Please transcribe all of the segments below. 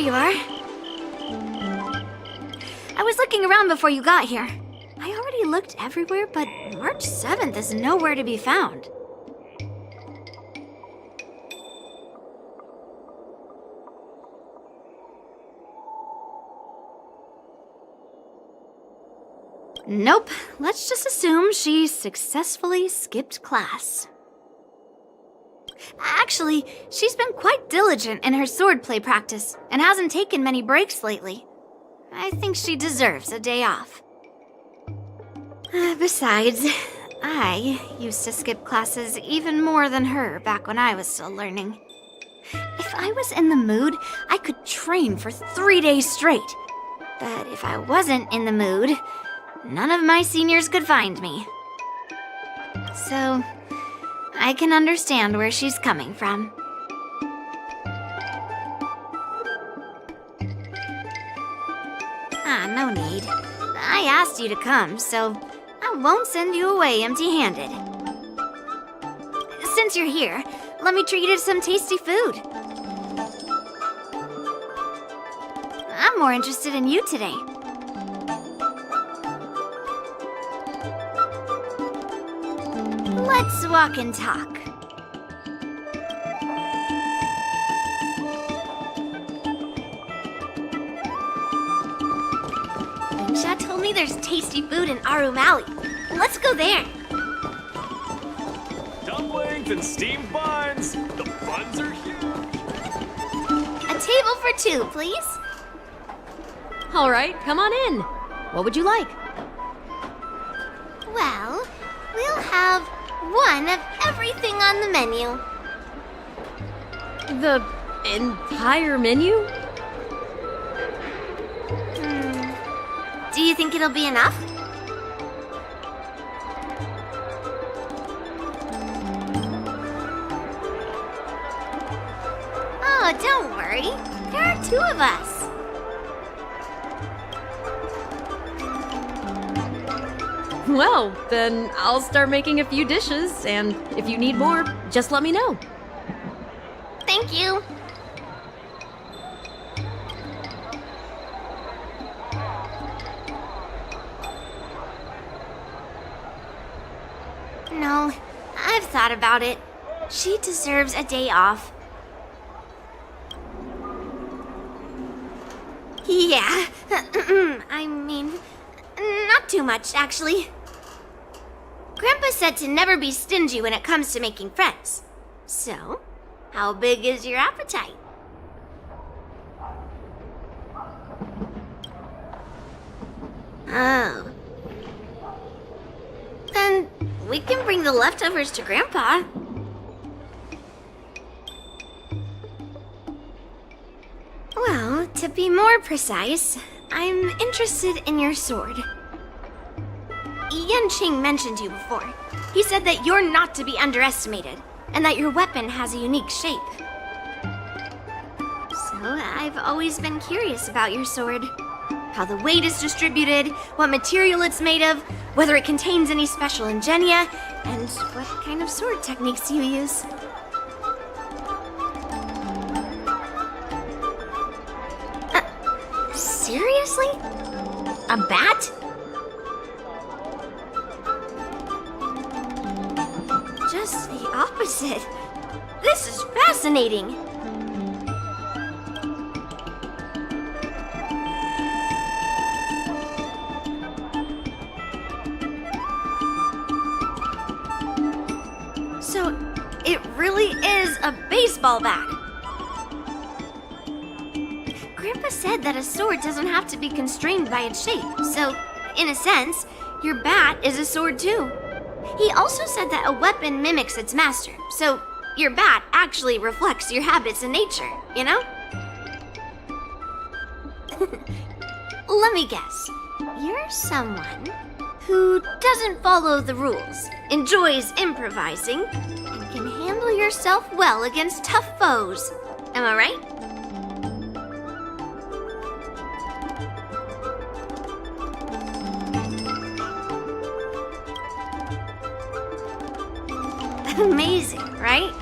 you are. I was looking around before you got here. I already looked everywhere, but March 7th is nowhere to be found. Nope, let's just assume she successfully skipped class. Actually, she's been quite diligent in her swordplay practice and hasn't taken many breaks lately. I think she deserves a day off. Besides, I used to skip classes even more than her back when I was still learning. If I was in the mood, I could train for 3 days straight. But if I wasn't in the mood, none of my seniors could find me. So, I can understand where she's coming from. No need. I asked you to come, so I won't send you away empty-handed. Since you're here, let me treat you to some tasty food. I'm more interested in you today. Let's walk and talk. Chad told me there's tasty food in Arum Alley. Let's go there. Dumplings and steamed buns. The buns are huge. A table for 2, please. All right, come on in. What would you like? Well, we'll have one of everything on the menu. The entire menu? Do you think it'll be enough? Oh, don't worry. There are 2 of us. Well, then I'll start making a few dishes, and if you need more, just let me know. Thank you. No, I've thought about it. She deserves a day off. Yeah, I mean, not too much, actually. Grandpa said to never be stingy when it comes to making friends. So, how big is your appetite? Oh. Then we can bring the leftovers to Grandpa. Well, to be more precise, I'm interested in your sword. Yanqing mentioned you before. He said that you're not to be underestimated, and that your weapon has a unique shape. So I've always been curious about your sword. How the weight is distributed, what material it's made of, whether it contains any special ingenia, and what kind of sword techniques you use. Seriously? A bat? Just the opposite. This is fascinating. So, it really is a baseball bat. Grandpa said that a sword doesn't have to be constrained by its shape, so, in a sense, your bat is a sword too. He also said that a weapon mimics its master, so your bat actually reflects your habits and nature, you know? Let me guess. You're someone who doesn't follow the rules, enjoys improvising, and can handle yourself well against tough foes. Am I right? Amazing, right?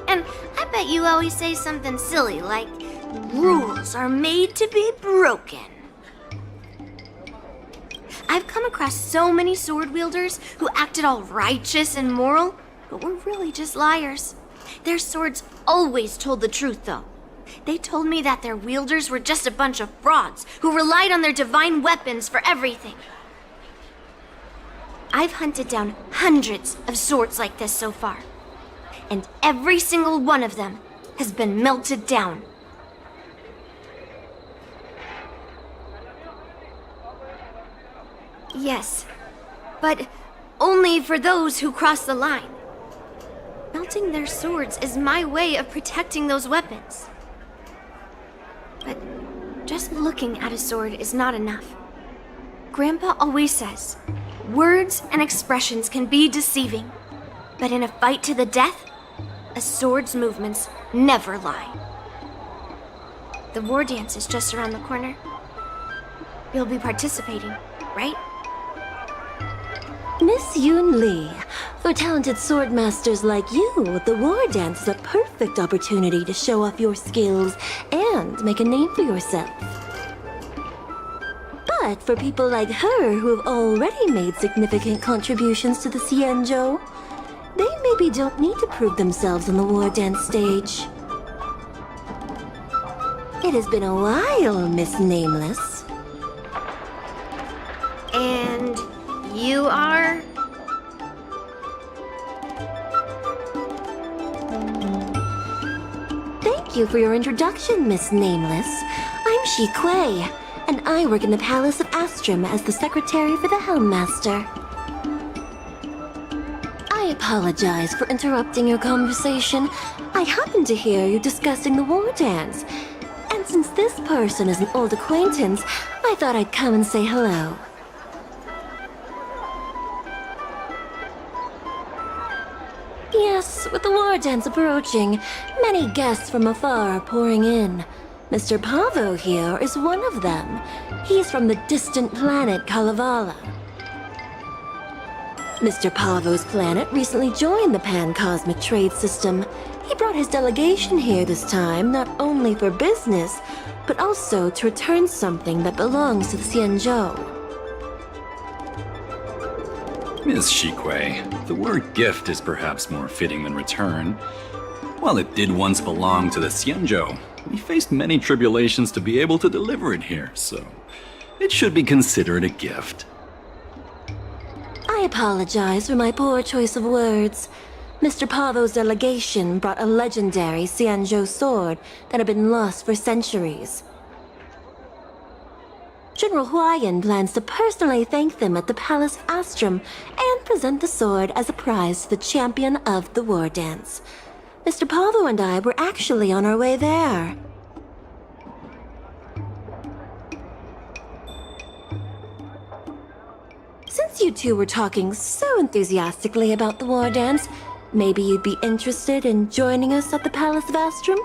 And I bet you always say something silly like, Rules are made to be broken. I've come across so many sword wielders who acted all righteous and moral, but were really just liars. Their swords always told the truth, though. They told me that their wielders were just a bunch of frauds who relied on their divine weapons for everything. I've hunted down hundreds of swords like this so far, and every single one of them has been melted down. Yes, but only for those who cross the line. Melting their swords is my way of protecting those weapons. But just looking at a sword is not enough. Grandpa always says, words and expressions can be deceiving, but in a fight to the death, a sword's movements never lie. The war dance is just around the corner. You'll be participating, right? Miss Yoon Lee, for talented sword masters like you, the war dance is a perfect opportunity to show off your skills and make a name for yourself. But for people like her who have already made significant contributions to the Xianzhou, they maybe don't need to prove themselves on the war dance stage. It has been a while, Miss Nameless. And you are? Thank you for your introduction, Miss Nameless. I'm Shi Kuei, and I work in the Palace of Astrum as the secretary for the Helmmaster. I apologize for interrupting your conversation. I happened to hear you discussing the war dance, and since this person is an old acquaintance, I thought I'd come and say hello. Yes, with the war dance approaching, many guests from afar are pouring in. Mr. Pavo here is one of them. He's from the distant planet Kalevala. Mr. Pavo's planet recently joined the Pan-Cosmic Trade System. He brought his delegation here this time, not only for business, but also to return something that belongs to the Xianzhou. Miss Shikui, the word gift is perhaps more fitting than return. While it did once belong to the Xianzhou, we faced many tribulations to be able to deliver it here, so it should be considered a gift. I apologize for my poor choice of words. Mr. Pavo's delegation brought a legendary Xianzhou sword that had been lost for centuries. General Huayan plans to personally thank them at the Palace of Astrum and present the sword as a prize to the champion of the war dance. Mr. Pavo and I were actually on our way there. Since you two were talking so enthusiastically about the war dance, maybe you'd be interested in joining us at the Palace of Astrum?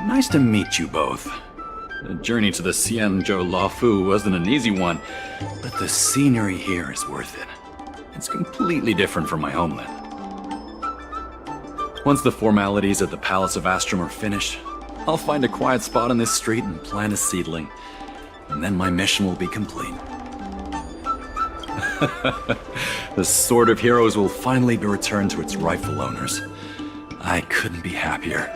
Nice to meet you both. The journey to the Xianzhou Luofu wasn't an easy one, but the scenery here is worth it. It's completely different from my homeland. Once the formalities at the Palace of Astrum are finished, I'll find a quiet spot on this street and plant a seedling, and then my mission will be complete. The Sword of Heroes will finally be returned to its rightful owners. I couldn't be happier.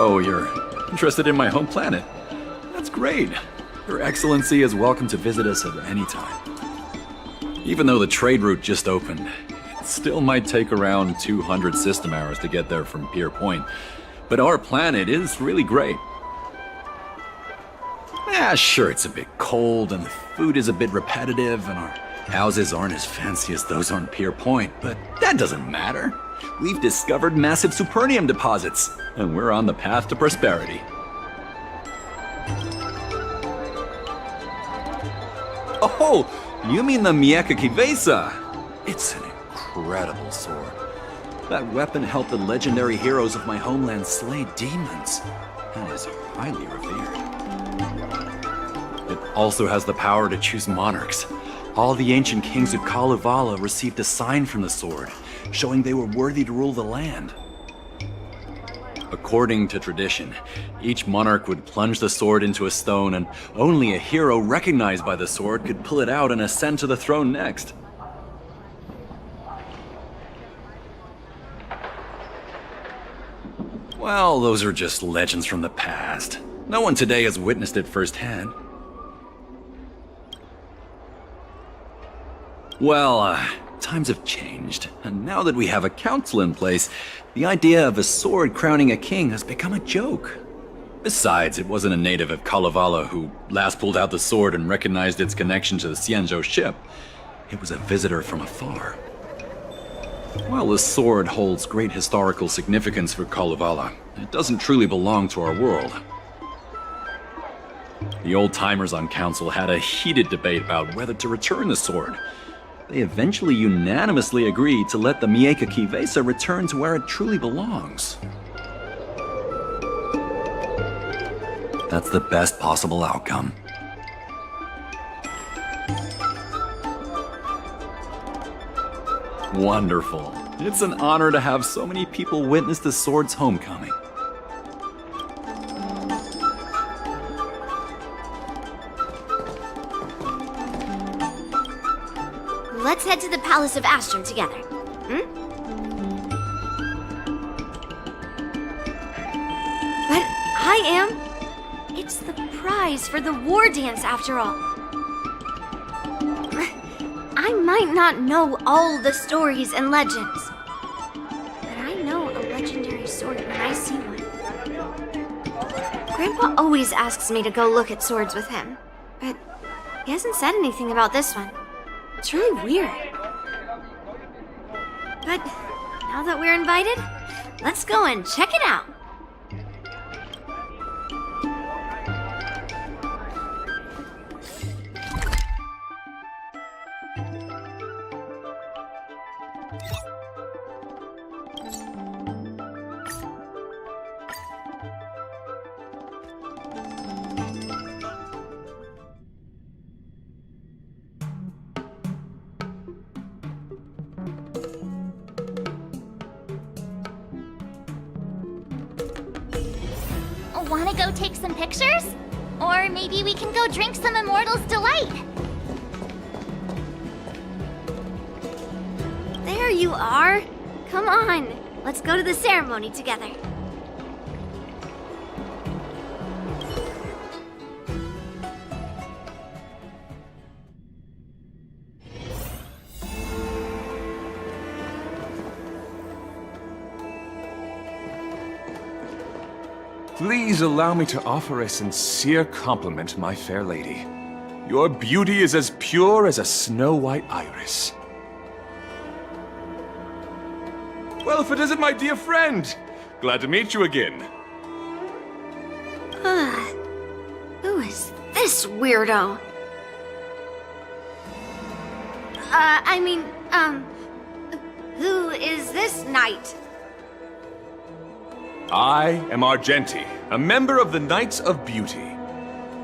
Oh, you're interested in my home planet? That's great. Your Excellency is welcome to visit us at any time. Even though the trade route just opened, it still might take around 200 system hours to get there from Pier Point. But our planet is really great. Yeah, sure, it's a bit cold and the food is a bit repetitive and our houses aren't as fancy as those on Pier Point, but that doesn't matter. We've discovered massive supernium deposits, and we're on the path to prosperity. Oh, you mean the Mieka Kivesa? It's an incredible sword. That weapon helped the legendary heroes of my homeland slay demons. and is highly revered. It also has the power to choose monarchs. All the ancient kings of Kalevala received a sign from the sword, showing they were worthy to rule the land. According to tradition, each monarch would plunge the sword into a stone, and only a hero recognized by the sword could pull it out and ascend to the throne next. Well, those are just legends from the past. No one today has witnessed it firsthand. Well, times have changed, and now that we have a council in place, the idea of a sword crowning a king has become a joke. Besides, it wasn't a native of Kalevala who last pulled out the sword and recognized its connection to the Xianzhou ship. It was a visitor from afar. While the sword holds great historical significance for Kalevala, it doesn't truly belong to our world. The old-timers on council had a heated debate about whether to return the sword. They eventually unanimously agreed to let the Mieka Kivesa return to where it truly belongs. That's the best possible outcome. Wonderful. It's an honor to have so many people witness the sword's homecoming. Let's head to the Palace of Astrum together. But I am. It's the prize for the war dance, after all. I might not know all the stories and legends, but I know a legendary sword when I see one. Grandpa always asks me to go look at swords with him, but he hasn't said anything about this one. It's really weird. But now that we're invited, let's go and check it out. Wanna go take some pictures? Or maybe we can go drink some Immortal's Delight. There you are. Come on, let's go to the ceremony together. Please allow me to offer a sincere compliment, my fair lady. Your beauty is as pure as a snow-white iris. Well, if it isn't my dear friend! Glad to meet you again. Who is this weirdo? Who is this knight? I am Argenti, a member of the Knights of Beauty.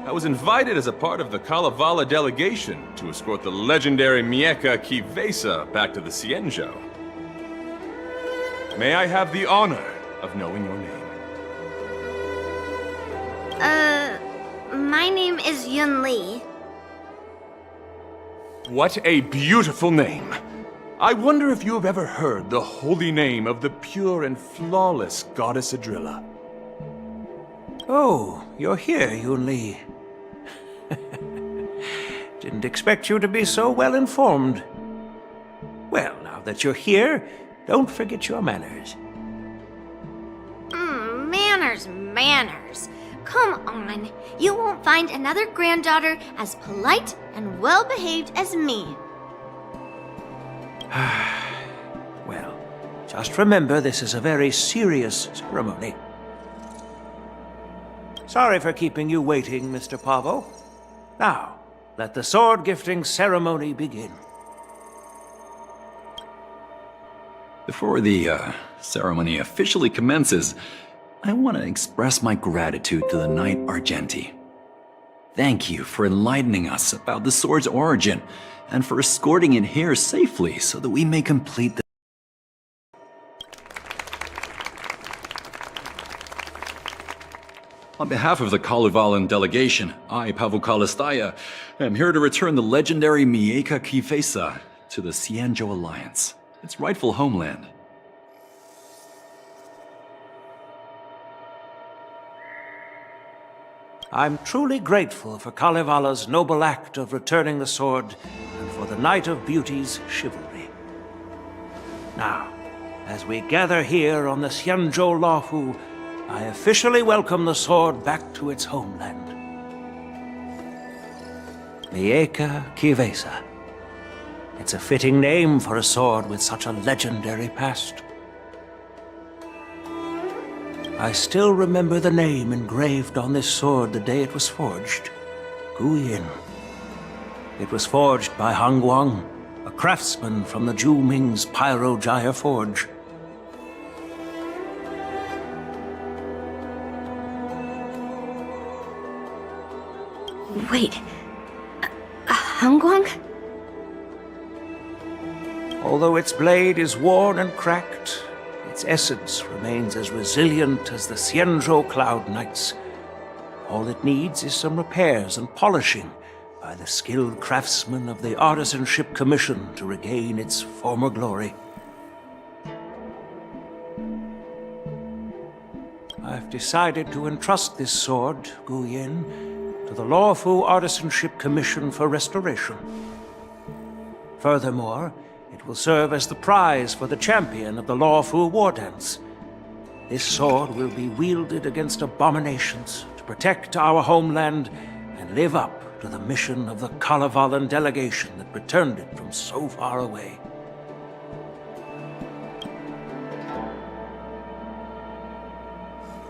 I was invited as a part of the Kalevala delegation to escort the legendary Mieka Kivesa back to the Xianzhou. May I have the honor of knowing your name? My name is Yun Li. What a beautiful name! I wonder if you have ever heard the holy name of the pure and flawless goddess Adrilla. Oh, you're here, Yun Li. Didn't expect you to be so well informed. Well, now that you're here, don't forget your manners. Manners. Come on. You won't find another granddaughter as polite and well-behaved as me. Well, just remember this is a very serious ceremony. Sorry for keeping you waiting, Mr. Pavo. Now, let the sword-gifting ceremony begin. Before the ceremony officially commences, I want to express my gratitude to the Knight Argenti. Thank you for enlightening us about the sword's origin, and for escorting it here safely so that we may complete the... On behalf of the Kalevalan delegation, I, Pavel Kalistaya, am here to return the legendary Mieka Kifesa to the Xianzhou Alliance, its rightful homeland. I'm truly grateful for Kalevala's noble act of returning the sword, and for the Knight of Beauty's chivalry. Now, as we gather here on the Xianzhou Luofu, I officially welcome the sword back to its homeland. Mieka Kivesa. It's a fitting name for a sword with such a legendary past. I still remember the name engraved on this sword the day it was forged. Gu Yin. It was forged by Han Guang, a craftsman from the Zhu Ming's Pyrojaya Forge. Wait, Hangguang? Although its blade is worn and cracked, its essence remains as resilient as the Xianzhou Cloud Knights. All it needs is some repairs and polishing by the skilled craftsmen of the Artisanship Commission to regain its former glory. I've decided to entrust this sword, Gu Yin, to the Luofu Artisanship Commission for restoration. Furthermore, it will serve as the prize for the champion of the Luofu war dance. This sword will be wielded against abominations to protect our homeland and live up to the mission of the Kalevalan delegation that returned it from so far away.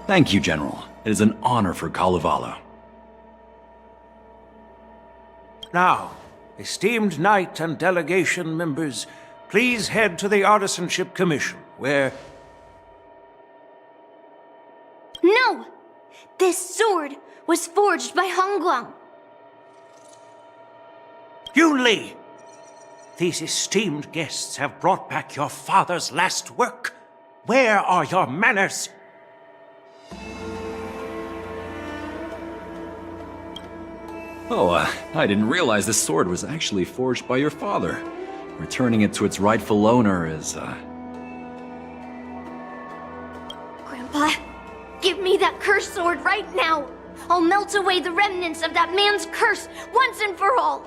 Thank you, General. It is an honor for Kalevala. Now, esteemed Knight and delegation members, please head to the Artisanship Commission, where... No! This sword was forged by Hongguang. Yun Li! These esteemed guests have brought back your father's last work. Where are your manners? Oh, I didn't realize this sword was actually forged by your father. Returning it to its rightful owner is, Grandpa, give me that cursed sword right now! I'll melt away the remnants of that man's curse once and for all!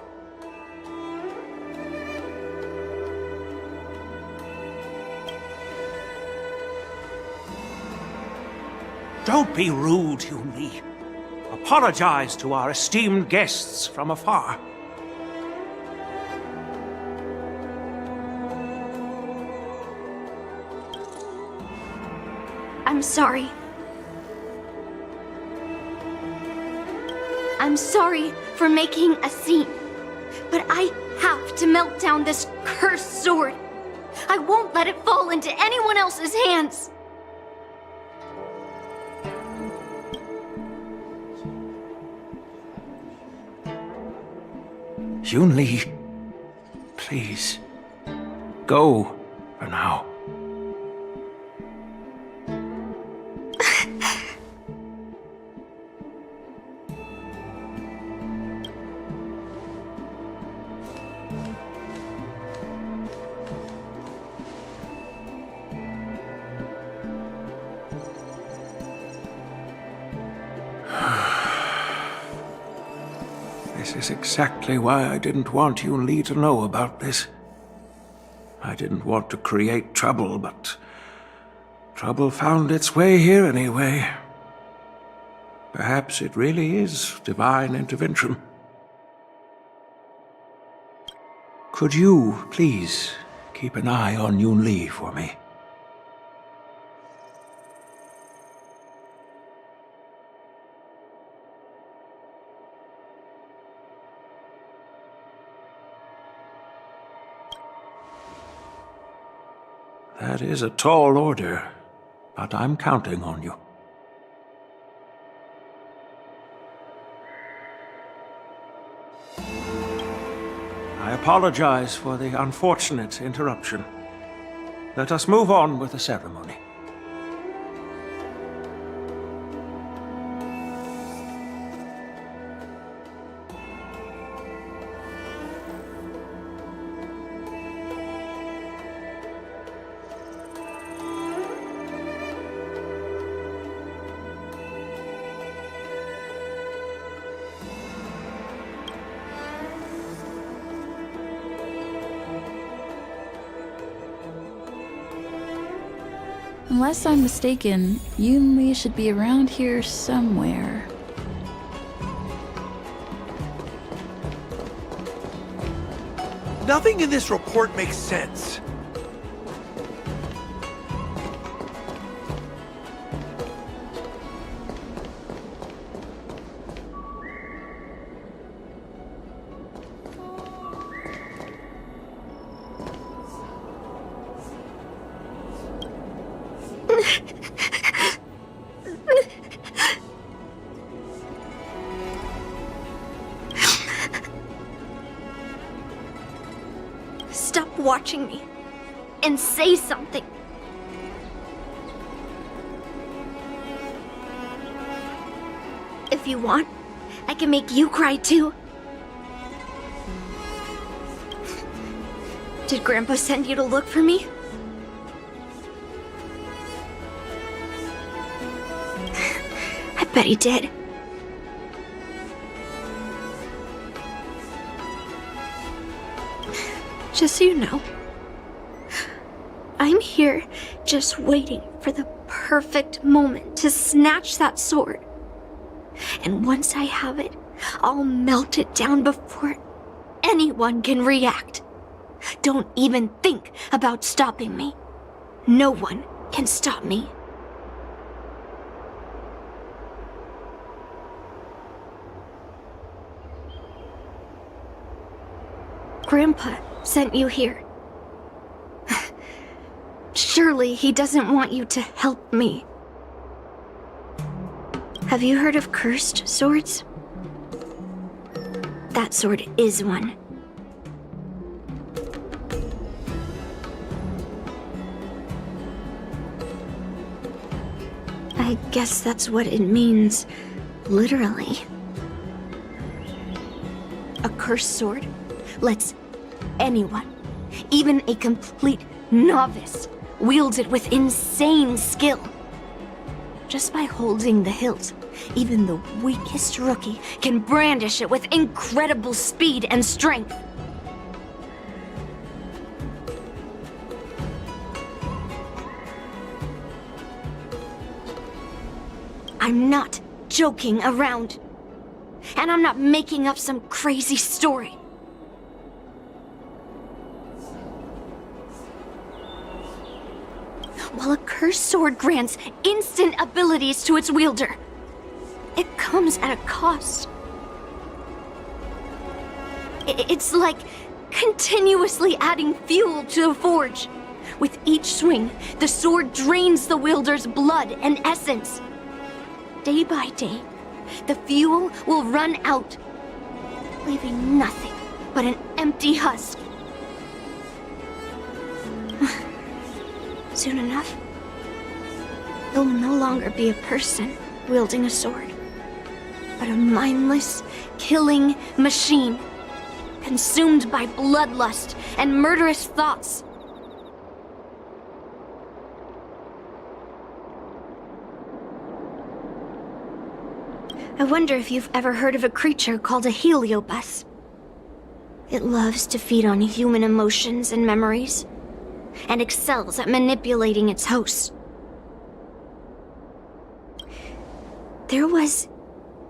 Don't be rude, Yun Li. Apologize to our esteemed guests from afar. I'm sorry. I'm sorry for making a scene, but I have to melt down this cursed sword. I won't let it fall into anyone else's hands. Yun Li, please, go for now. This is exactly why I didn't want Yun Li to know about this. I didn't want to create trouble, but trouble found its way here anyway. Perhaps it really is divine intervention. Could you, please, keep an eye on Yun Li for me? That is a tall order, but I'm counting on you. I apologize for the unfortunate interruption. Let us move on with the ceremony. Unless I'm mistaken, Yunli should be around here somewhere. Nothing in this report makes sense. Stop watching me and say something. If you want, I can make you cry too. Did Grandpa send you to look for me? I bet he did. Just so you know, I'm here just waiting for the perfect moment to snatch that sword. And once I have it, I'll melt it down before anyone can react. Don't even think about stopping me. No one can stop me. Grandpa sent you here. Surely he doesn't want you to help me. Have you heard of cursed swords? That sword is one. I guess that's what it means, literally. A cursed sword lets anyone, even a complete novice, wield it with insane skill. Just by holding the hilt, even the weakest rookie can brandish it with incredible speed and strength. I'm not joking around. And I'm not making up some crazy story. While a cursed sword grants instant abilities to its wielder, it comes at a cost. It's like continuously adding fuel to the forge. With each swing, the sword drains the wielder's blood and essence. Day by day, the fuel will run out, leaving nothing but an empty husk. Soon enough, it will no longer be a person wielding a sword, but a mindless, killing machine, consumed by bloodlust and murderous thoughts. I wonder if you've ever heard of a creature called a heliobus. It loves to feed on human emotions and memories, and excels at manipulating its hosts. There was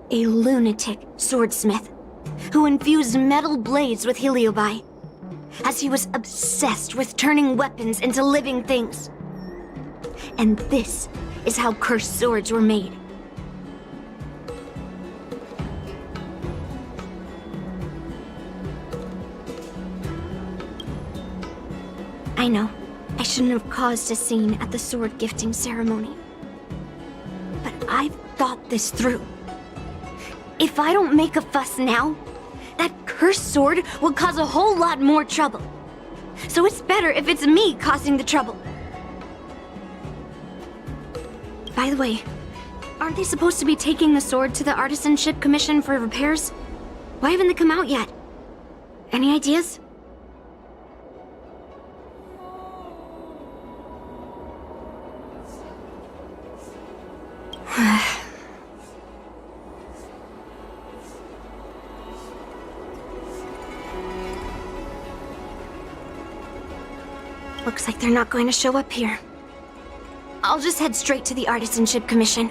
a lunatic swordsmith who infused metal blades with heliobi, as he was obsessed with turning weapons into living things. And this is how cursed swords were made. I know, I shouldn't have caused a scene at the sword gifting ceremony. But I've thought this through. If I don't make a fuss now, That cursed sword will cause a whole lot more trouble. So it's better if it's me causing the trouble. By the way, aren't they supposed to be taking the sword to the Artisanship Commission for repairs? Why haven't they come out yet? Any ideas? Looks like they're not going to show up here. I'll just head straight to the Artisanship Commission.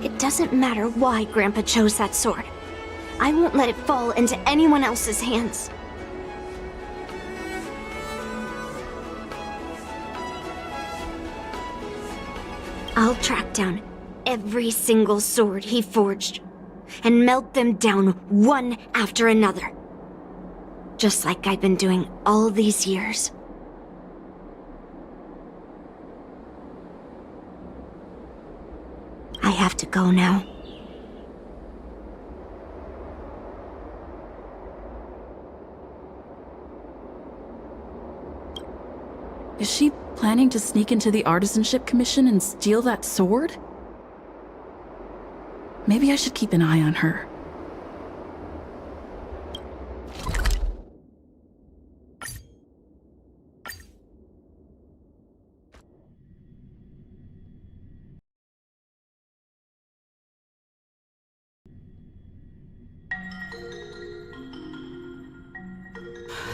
It doesn't matter why Grandpa chose that sword. I won't let it fall into anyone else's hands. I'll track down every single sword he forged and melt them down one after another. Just like I've been doing all these years. I have to go now. Is she planning to sneak into the Artisanship Commission and steal that sword? Maybe I should keep an eye on her.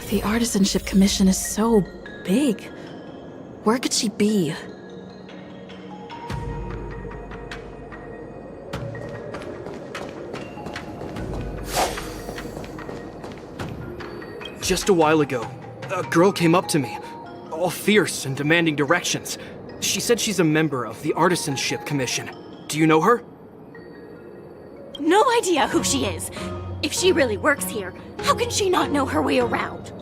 The Artisanship Commission is so big. Where could she be? Just a while ago, a girl came up to me, all fierce and demanding directions. She said she's a member of the Artisanship Commission. Do you know her? No idea who she is. If she really works here, how can she not know her way around?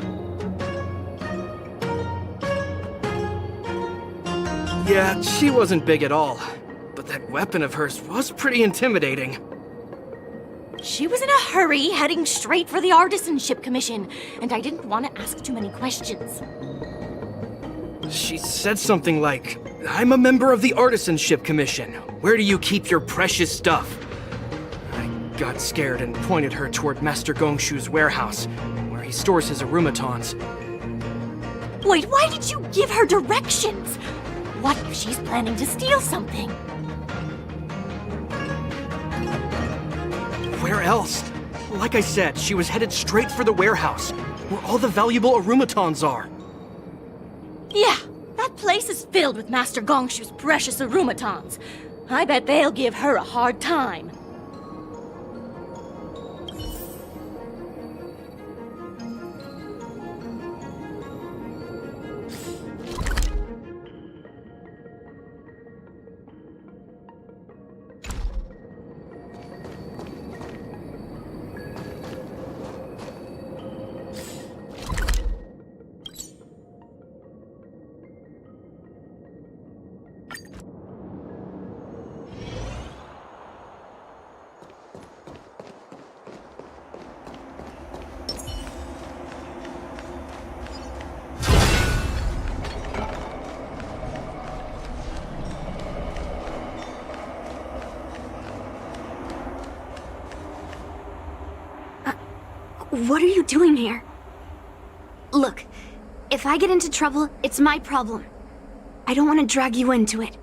Yeah, she wasn't big at all, but that weapon of hers was pretty intimidating. She was in a hurry, heading straight for the Artisanship Commission, and I didn't want to ask too many questions. She said something like, "I'm a member of the Artisanship Commission. Where do you keep your precious stuff?" I got scared and pointed her toward Master Gongshu's warehouse, where he stores his arumatons. Wait, why did you give her directions? What if she's planning to steal something? Where else? Like I said, she was headed straight for the warehouse, where all the valuable arumatons are. Yeah, that place is filled with Master Gongshu's precious arumatons. I bet they'll give her a hard time. What are you doing here? Look, if I get into trouble, it's my problem. I don't want to drag you into it.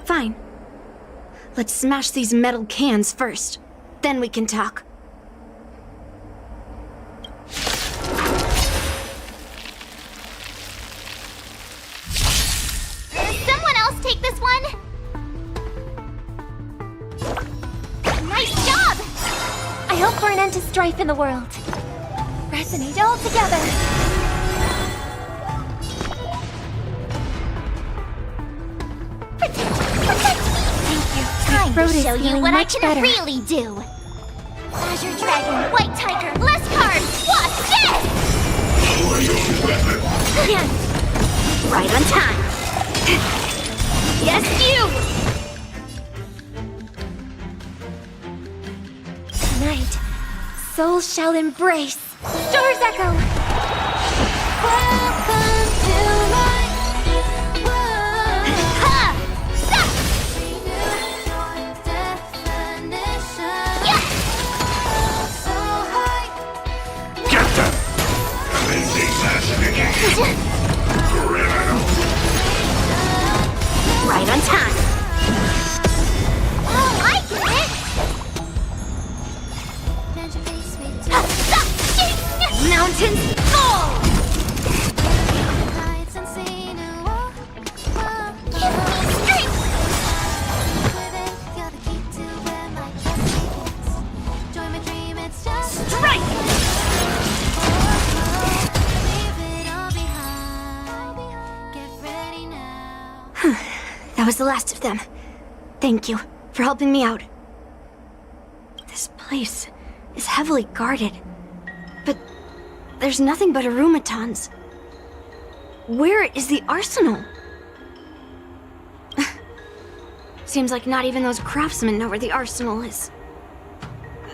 Fine. Let's smash these metal cans first. Then we can talk. Someone else take this one? Nice job! I hope for an end to strife in the world. Resonate all together. Protect! Protect! Thank you. Time to show you feeling what I much can better. really do. Azure Dragon, White Tiger, less cards. Watch this! Right on time. Yes, you! Tonight, souls shall embrace. Stars echo! Welcome to my world. Ha! Stop! Yes! Get them! Cleansing classification. Criminal. Right on time. Oh, I get it! Stop! Ding! Mountains fall! Give me strength! Strike! That was the last of them. Thank you for helping me out. This place is heavily guarded, but there's nothing but arumatons. Where is the arsenal? Seems like not even those craftsmen know where the arsenal is.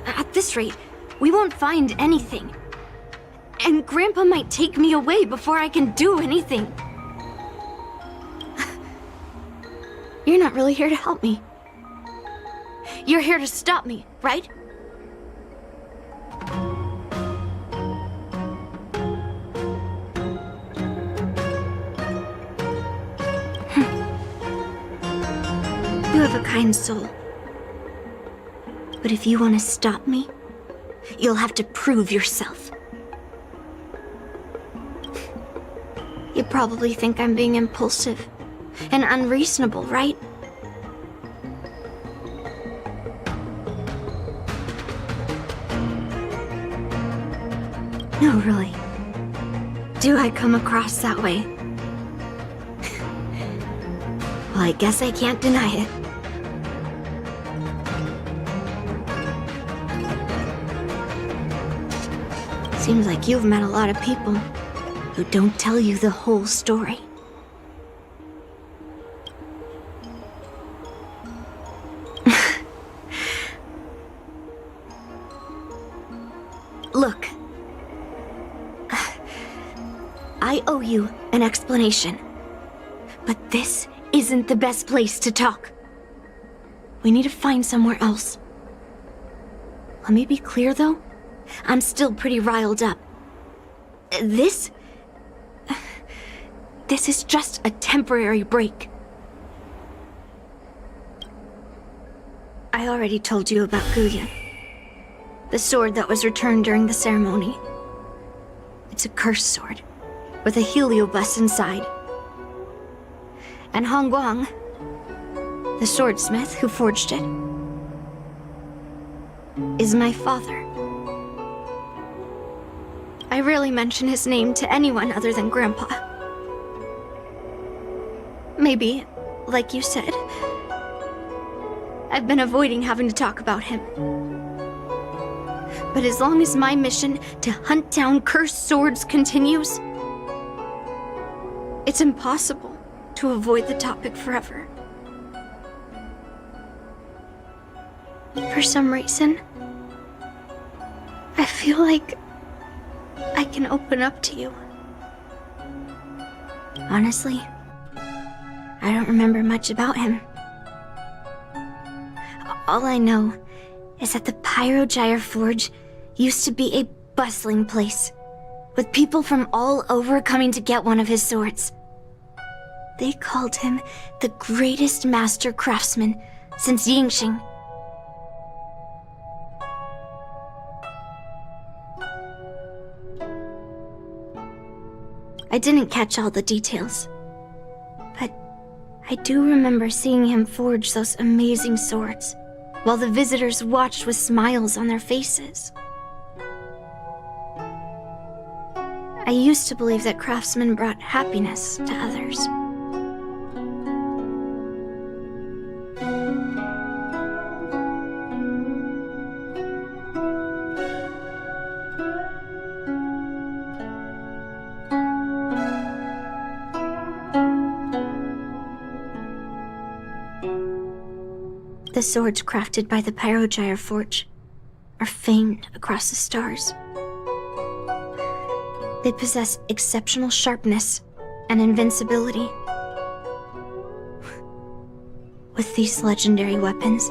At this rate, we won't find anything. And Grandpa might take me away before I can do anything. You're not really here to help me. You're here to stop me, right? You have a kind soul. But if you want to stop me, you'll have to prove yourself. You probably think I'm being impulsive and unreasonable, right? No, really. Do I come across that way? Well, I guess I can't deny it. Seems like you've met a lot of people who don't tell you the whole story. Look. I owe you an explanation. But this isn't the best place to talk. We need to find somewhere else. Let me be clear, though. I'm still pretty riled up. This is just a temporary break. I already told you about Guyan. The sword that was returned during the ceremony. It's a cursed sword, with a heliobus inside. And Hongguang, the swordsmith who forged it, is my father. I rarely mention his name to anyone other than Grandpa. Maybe, like you said, I've been avoiding having to talk about him. But as long as my mission to hunt down cursed swords continues, it's impossible to avoid the topic forever. For some reason, I feel like I can open up to you. Honestly, I don't remember much about him. All I know is that the Pyrogyre Forge used to be a bustling place, with people from all over coming to get one of his swords. They called him the greatest master craftsman since Yingxing. I didn't catch all the details, but I do remember seeing him forge those amazing swords, while the visitors watched with smiles on their faces. I used to believe that craftsmen brought happiness to others. The swords crafted by the Plowshares Forge are famed across the stars. They possess exceptional sharpness and invincibility. With these legendary weapons,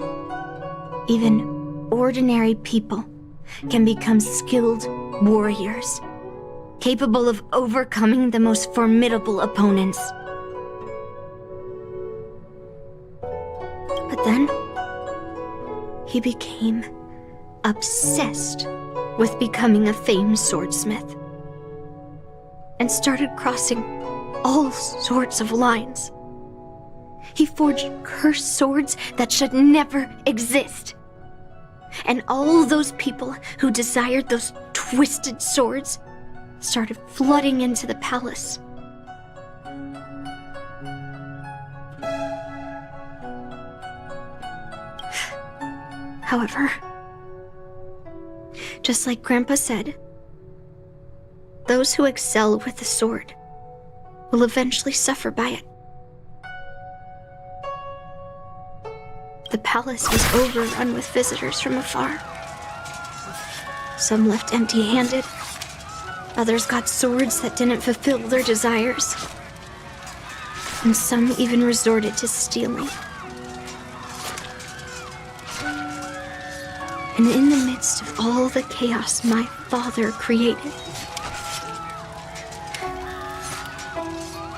even ordinary people can become skilled warriors, capable of overcoming the most formidable opponents. But then, he became obsessed with becoming a famed swordsmith, and started crossing all sorts of lines. He forged cursed swords that should never exist. And all those people who desired those twisted swords started flooding into the palace. However, just like Grandpa said, those who excel with the sword will eventually suffer by it. The palace was overrun with visitors from afar. Some left empty-handed. Others got swords that didn't fulfill their desires. And some even resorted to stealing. And in the midst of all the chaos my father created,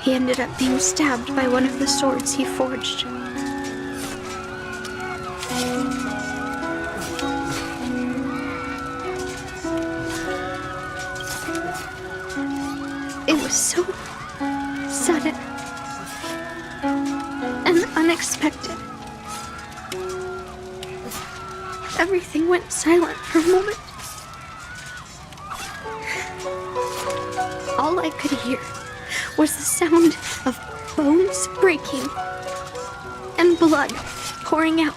he ended up being stabbed by one of the swords he forged. It was so sudden and unexpected. Everything went silent for a moment. All I could hear was the sound of bones breaking and blood pouring out.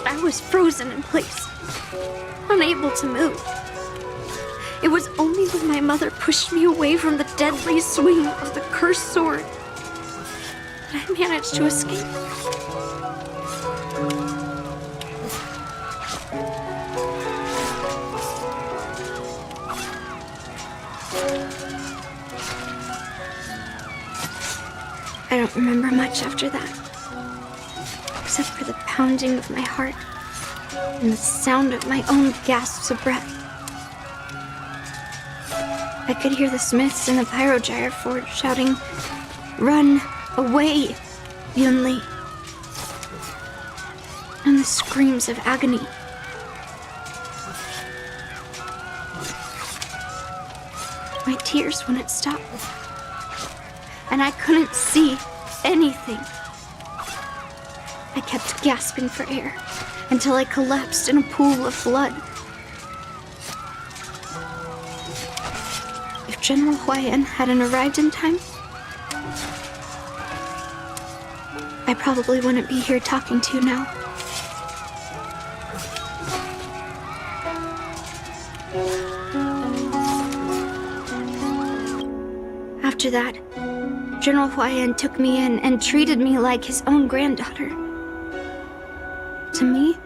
I was frozen in place, unable to move. It was only when my mother pushed me away from the deadly swing of the cursed sword that I managed to escape. I don't remember much after that, except for the pounding of my heart and the sound of my own gasps of breath. I could hear the smiths in the Plowshares Forge shouting, "Run away, Yunli!" and the screams of agony. My tears wouldn't stop, and I couldn't see anything. I kept gasping for air until I collapsed in a pool of blood. If General Huayan hadn't arrived in time, I probably wouldn't be here talking to you now. After that, General Huayan took me in and treated me like his own granddaughter. To me,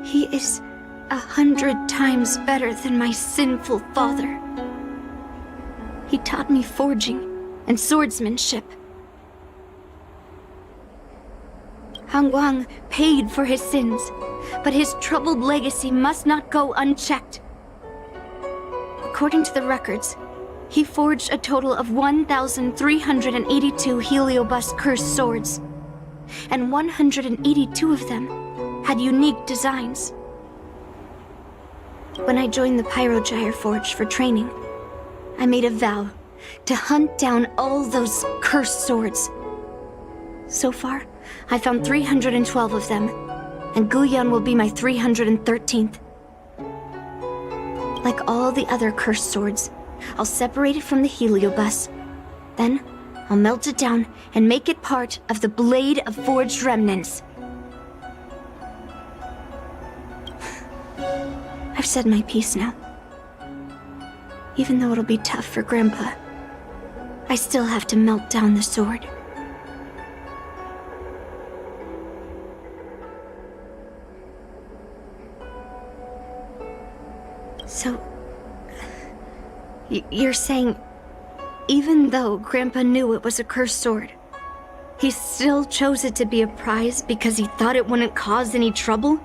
he is 100 times better than my sinful father. He taught me forging and swordsmanship. Han Guang paid for his sins, but his troubled legacy must not go unchecked. According to the records, he forged a total of 1,382 Heliobus cursed swords, and 182 of them had unique designs. When I joined the Plowshares Forge for training, I made a vow to hunt down all those cursed swords. So far, I found 312 of them, and Guyan will be my 313th. Like all the other cursed swords, I'll separate it from the Heliobus. Then, I'll melt it down and make it part of the Blade of Forged Remnants. I've said my piece now. Even though it'll be tough for Grandpa, I still have to melt down the sword. So, you're saying, even though Grandpa knew it was a cursed sword, he still chose it to be a prize because he thought it wouldn't cause any trouble?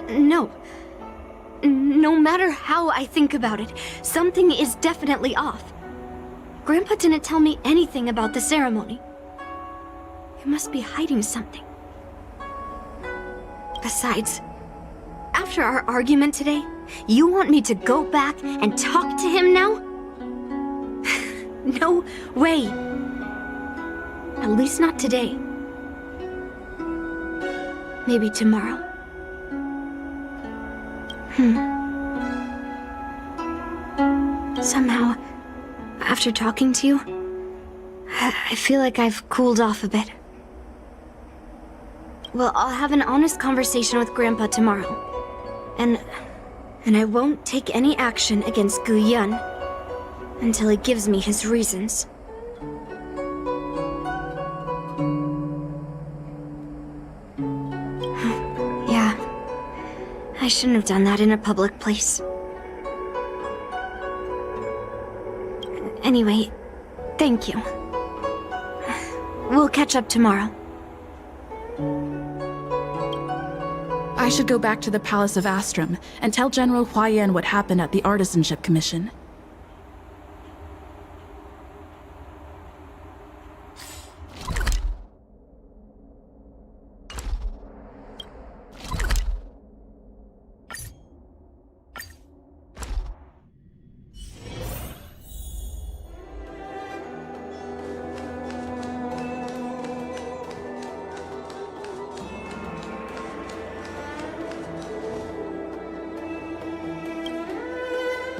No. No matter how I think about it, something is definitely off. Grandpa didn't tell me anything about the ceremony. He must be hiding something. Besides, after our argument today, you want me to go back and talk to him now? No way. At least not today. Maybe tomorrow. Somehow, after talking to you, I feel like I've cooled off a bit. Well, I'll have an honest conversation with Grandpa tomorrow. And I won't take any action against Gu Yun until he gives me his reasons. Yeah, I shouldn't have done that in a public place. Anyway, thank you. We'll catch up tomorrow. I should go back to the Palace of Astrum and tell General Huayan what happened at the Artisanship Commission.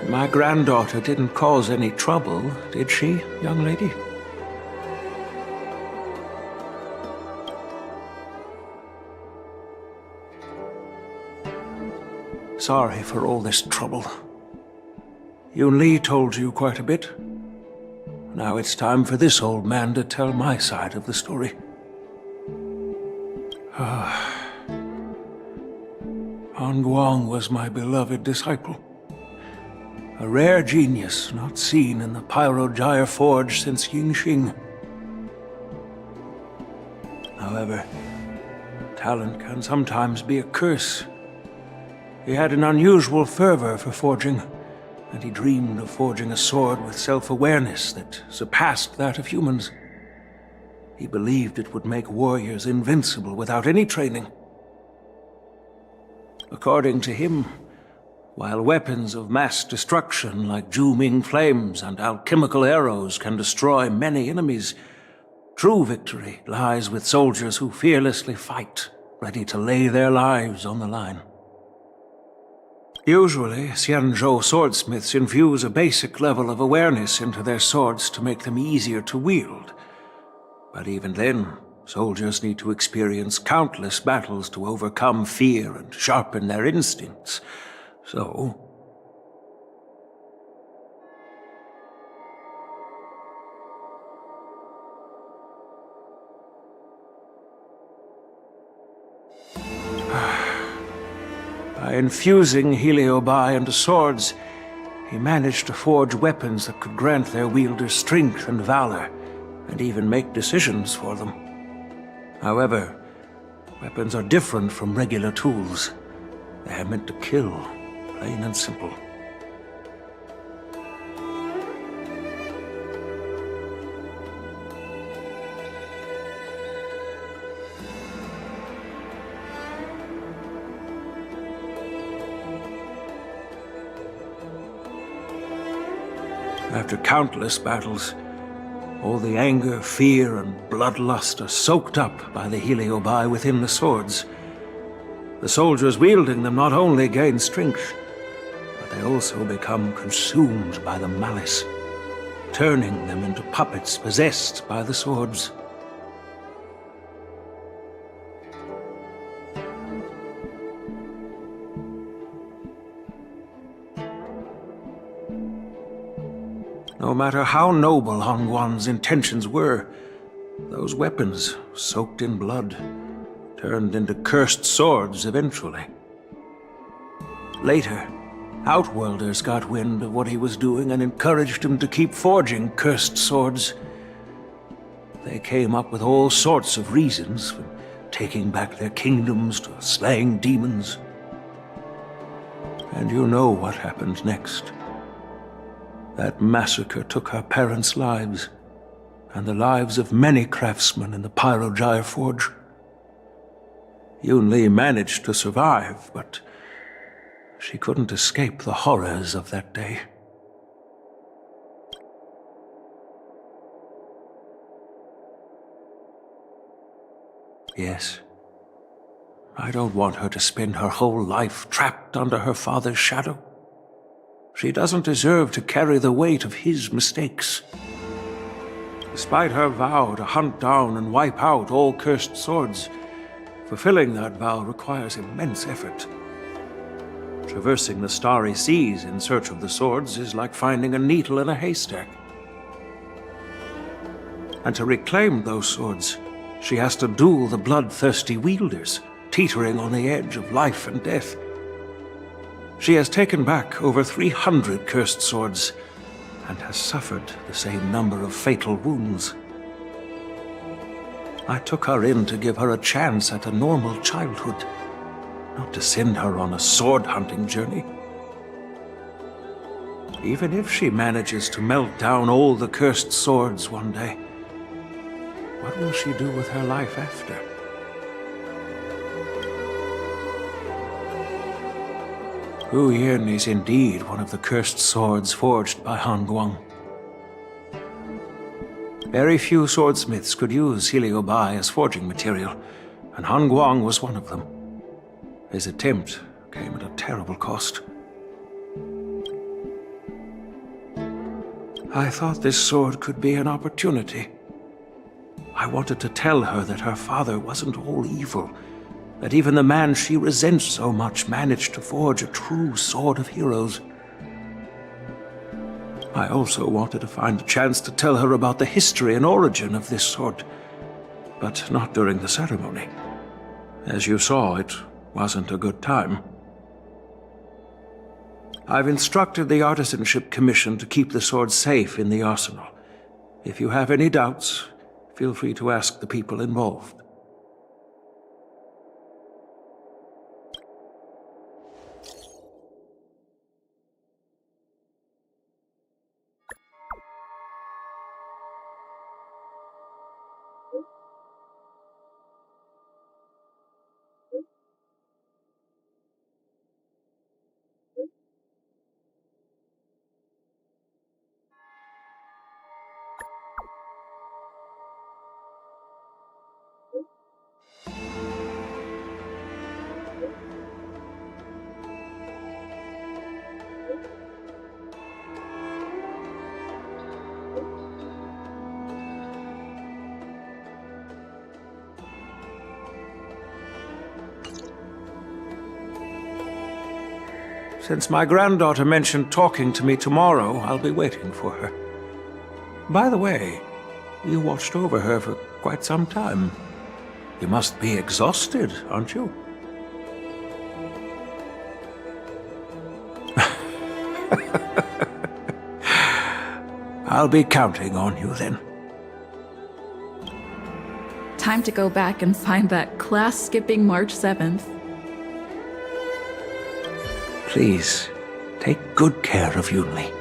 My granddaughter didn't cause any trouble, did she, young lady? Sorry for all this trouble. Yun Li told you quite a bit. Now it's time for this old man to tell my side of the story. Han Guang was my beloved disciple. A rare genius not seen in the Pyrogyre Forge since Yingxing. However, talent can sometimes be a curse. He had an unusual fervor for forging, and he dreamed of forging a sword with self-awareness that surpassed that of humans. He believed it would make warriors invincible without any training. According to him, while weapons of mass destruction like Zhu-Ming flames and alchemical arrows can destroy many enemies, true victory lies with soldiers who fearlessly fight, ready to lay their lives on the line. Usually, Xianzhou swordsmiths infuse a basic level of awareness into their swords to make them easier to wield. But even then, soldiers need to experience countless battles to overcome fear and sharpen their instincts. So, by infusing Heliobi into swords, he managed to forge weapons that could grant their wielders strength and valor, and even make decisions for them. However, weapons are different from regular tools. They are meant to kill. Plain and simple. After countless battles, all the anger, fear, and bloodlust are soaked up by the Heliobi within the swords. The soldiers wielding them not only gain strength, but they also become consumed by the malice, turning them into puppets possessed by the swords. No matter how noble Hongguang's intentions were, those weapons, soaked in blood, turned into cursed swords eventually. Later, Outworlders got wind of what he was doing and encouraged him to keep forging cursed swords. They came up with all sorts of reasons, from taking back their kingdoms to slaying demons. And you know what happened next. That massacre took her parents' lives, and the lives of many craftsmen in the Pyrogyre Forge. Yunli managed to survive, but she couldn't escape the horrors of that day. Yes. I don't want her to spend her whole life trapped under her father's shadow. She doesn't deserve to carry the weight of his mistakes. Despite her vow to hunt down and wipe out all cursed swords, fulfilling that vow requires immense effort. Traversing the starry seas in search of the swords is like finding a needle in a haystack. And to reclaim those swords, she has to duel the bloodthirsty wielders, teetering on the edge of life and death. She has taken back over 300 cursed swords, and has suffered the same number of fatal wounds. I took her in to give her a chance at a normal childhood, not to send her on a sword-hunting journey. Even if she manages to melt down all the cursed swords one day, what will she do with her life after? Hu Yin is indeed one of the cursed swords forged by Hongguang. Very few swordsmiths could use Heliobai as forging material, and Hongguang was one of them. His attempt came at a terrible cost. I thought this sword could be an opportunity. I wanted to tell her that her father wasn't all evil, that even the man she resents so much managed to forge a true sword of heroes. I also wanted to find a chance to tell her about the history and origin of this sword, but not during the ceremony. As you saw, it wasn't a good time. I've instructed the Artisanship Commission to keep the sword safe in the arsenal. If you have any doubts, feel free to ask the people involved. Since my granddaughter mentioned talking to me tomorrow, I'll be waiting for her. By the way, you watched over her for quite some time. You must be exhausted, aren't you? I'll be counting on you then. Time to go back and find that class-skipping March 7th. Please, take good care of Yunli.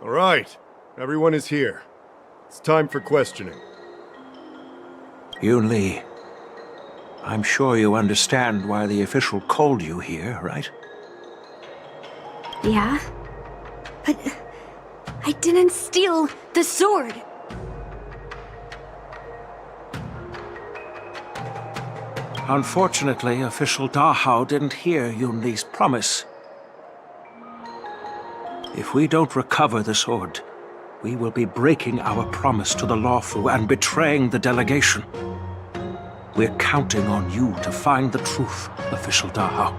All right, everyone is here. It's time for questioning. Yoon Lee, I'm sure you understand why the official called you here, right? Yeah? But I didn't steal the sword. Unfortunately, official Dahao didn't hear Yoon Lee's promise. If we don't recover the sword, we will be breaking our promise to the lawful and betraying the delegation. We're counting on you to find the truth, official Dahao.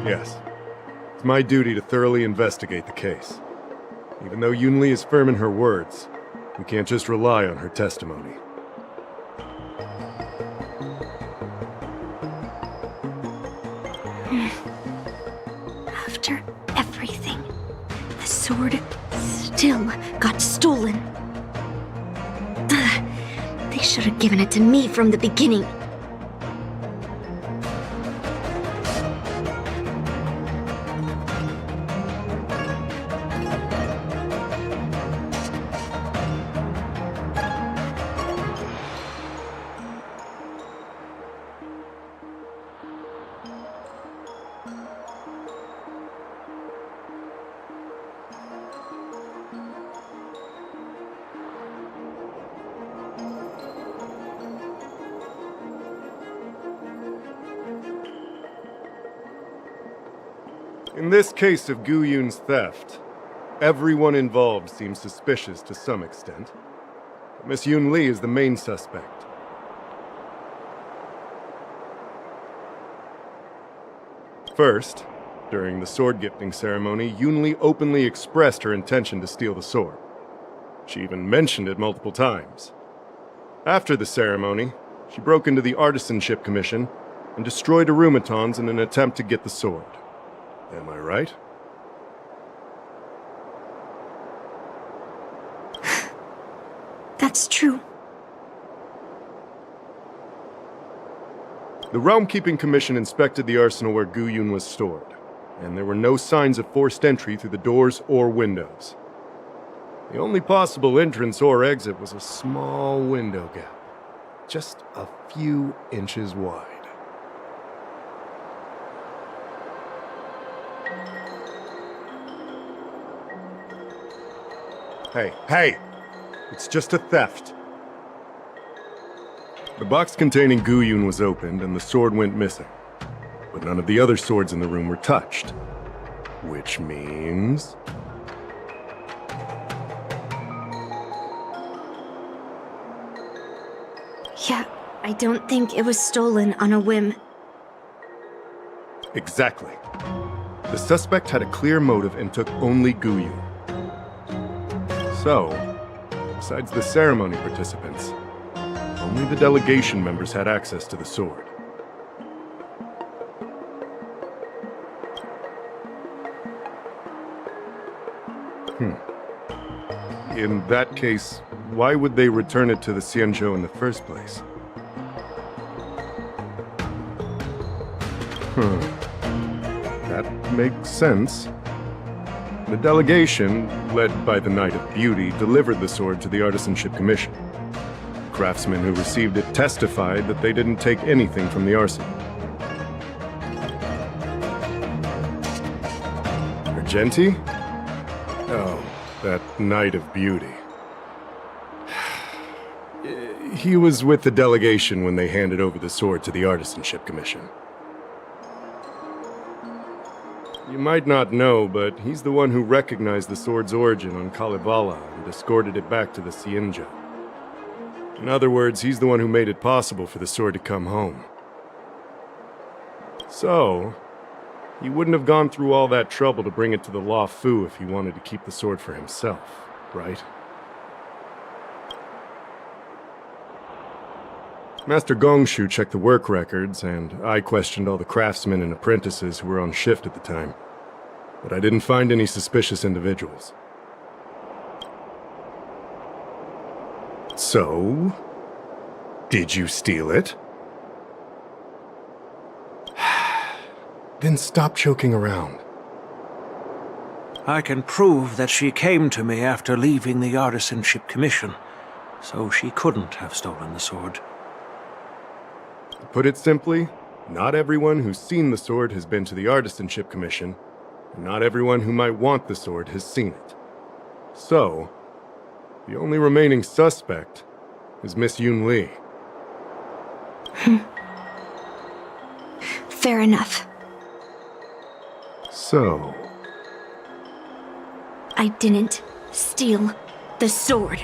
Yes. It's my duty to thoroughly investigate the case. Even though Yoon Lee is firm in her words, we can't just rely on her testimony. After everything, the sword still got stolen. Ugh, they should have given it to me from the beginning. In this case of Gu Yun's theft, everyone involved seems suspicious to some extent. Miss Yoon Lee is the main suspect. First, during the sword gifting ceremony, Yoon Lee openly expressed her intention to steal the sword. She even mentioned it multiple times. After the ceremony, she broke into the Artisanship Commission and destroyed arumatons in an attempt to get the sword. Am I right? That's true. The Realm Keeping Commission inspected the arsenal where Gu Yun was stored, and there were no signs of forced entry through the doors or windows. The only possible entrance or exit was a small window gap, just a few inches wide. Hey! It's just a theft. The box containing Gu Yun was opened and the sword went missing. But none of the other swords in the room were touched. Which means... Yeah, I don't think it was stolen on a whim. Exactly. The suspect had a clear motive and took only Gu Yun. So, besides the ceremony participants, only the delegation members had access to the sword. In that case, why would they return it to the Xianzhou in the first place? That makes sense. The delegation, led by the Knight of Beauty, delivered the sword to the Artisanship Commission. The craftsmen who received it testified that they didn't take anything from the arsenal. Argenti? Oh, that Knight of Beauty. He was with the delegation when they handed over the sword to the Artisanship Commission. You might not know, but he's the one who recognized the sword's origin on Kalevala and escorted it back to the Xianzhou. In other words, he's the one who made it possible for the sword to come home. So, he wouldn't have gone through all that trouble to bring it to the Law Fu if he wanted to keep the sword for himself, right? Master Gongshu checked the work records, and I questioned all the craftsmen and apprentices who were on shift at the time. But I didn't find any suspicious individuals. So, did you steal it? Then stop joking around. I can prove that she came to me after leaving the Artisanship Commission, so she couldn't have stolen the sword. To put it simply, not everyone who's seen the sword has been to the Artisanship Commission, and not everyone who might want the sword has seen it. So, the only remaining suspect is Miss Yoon Lee. Fair enough. So, I didn't steal the sword.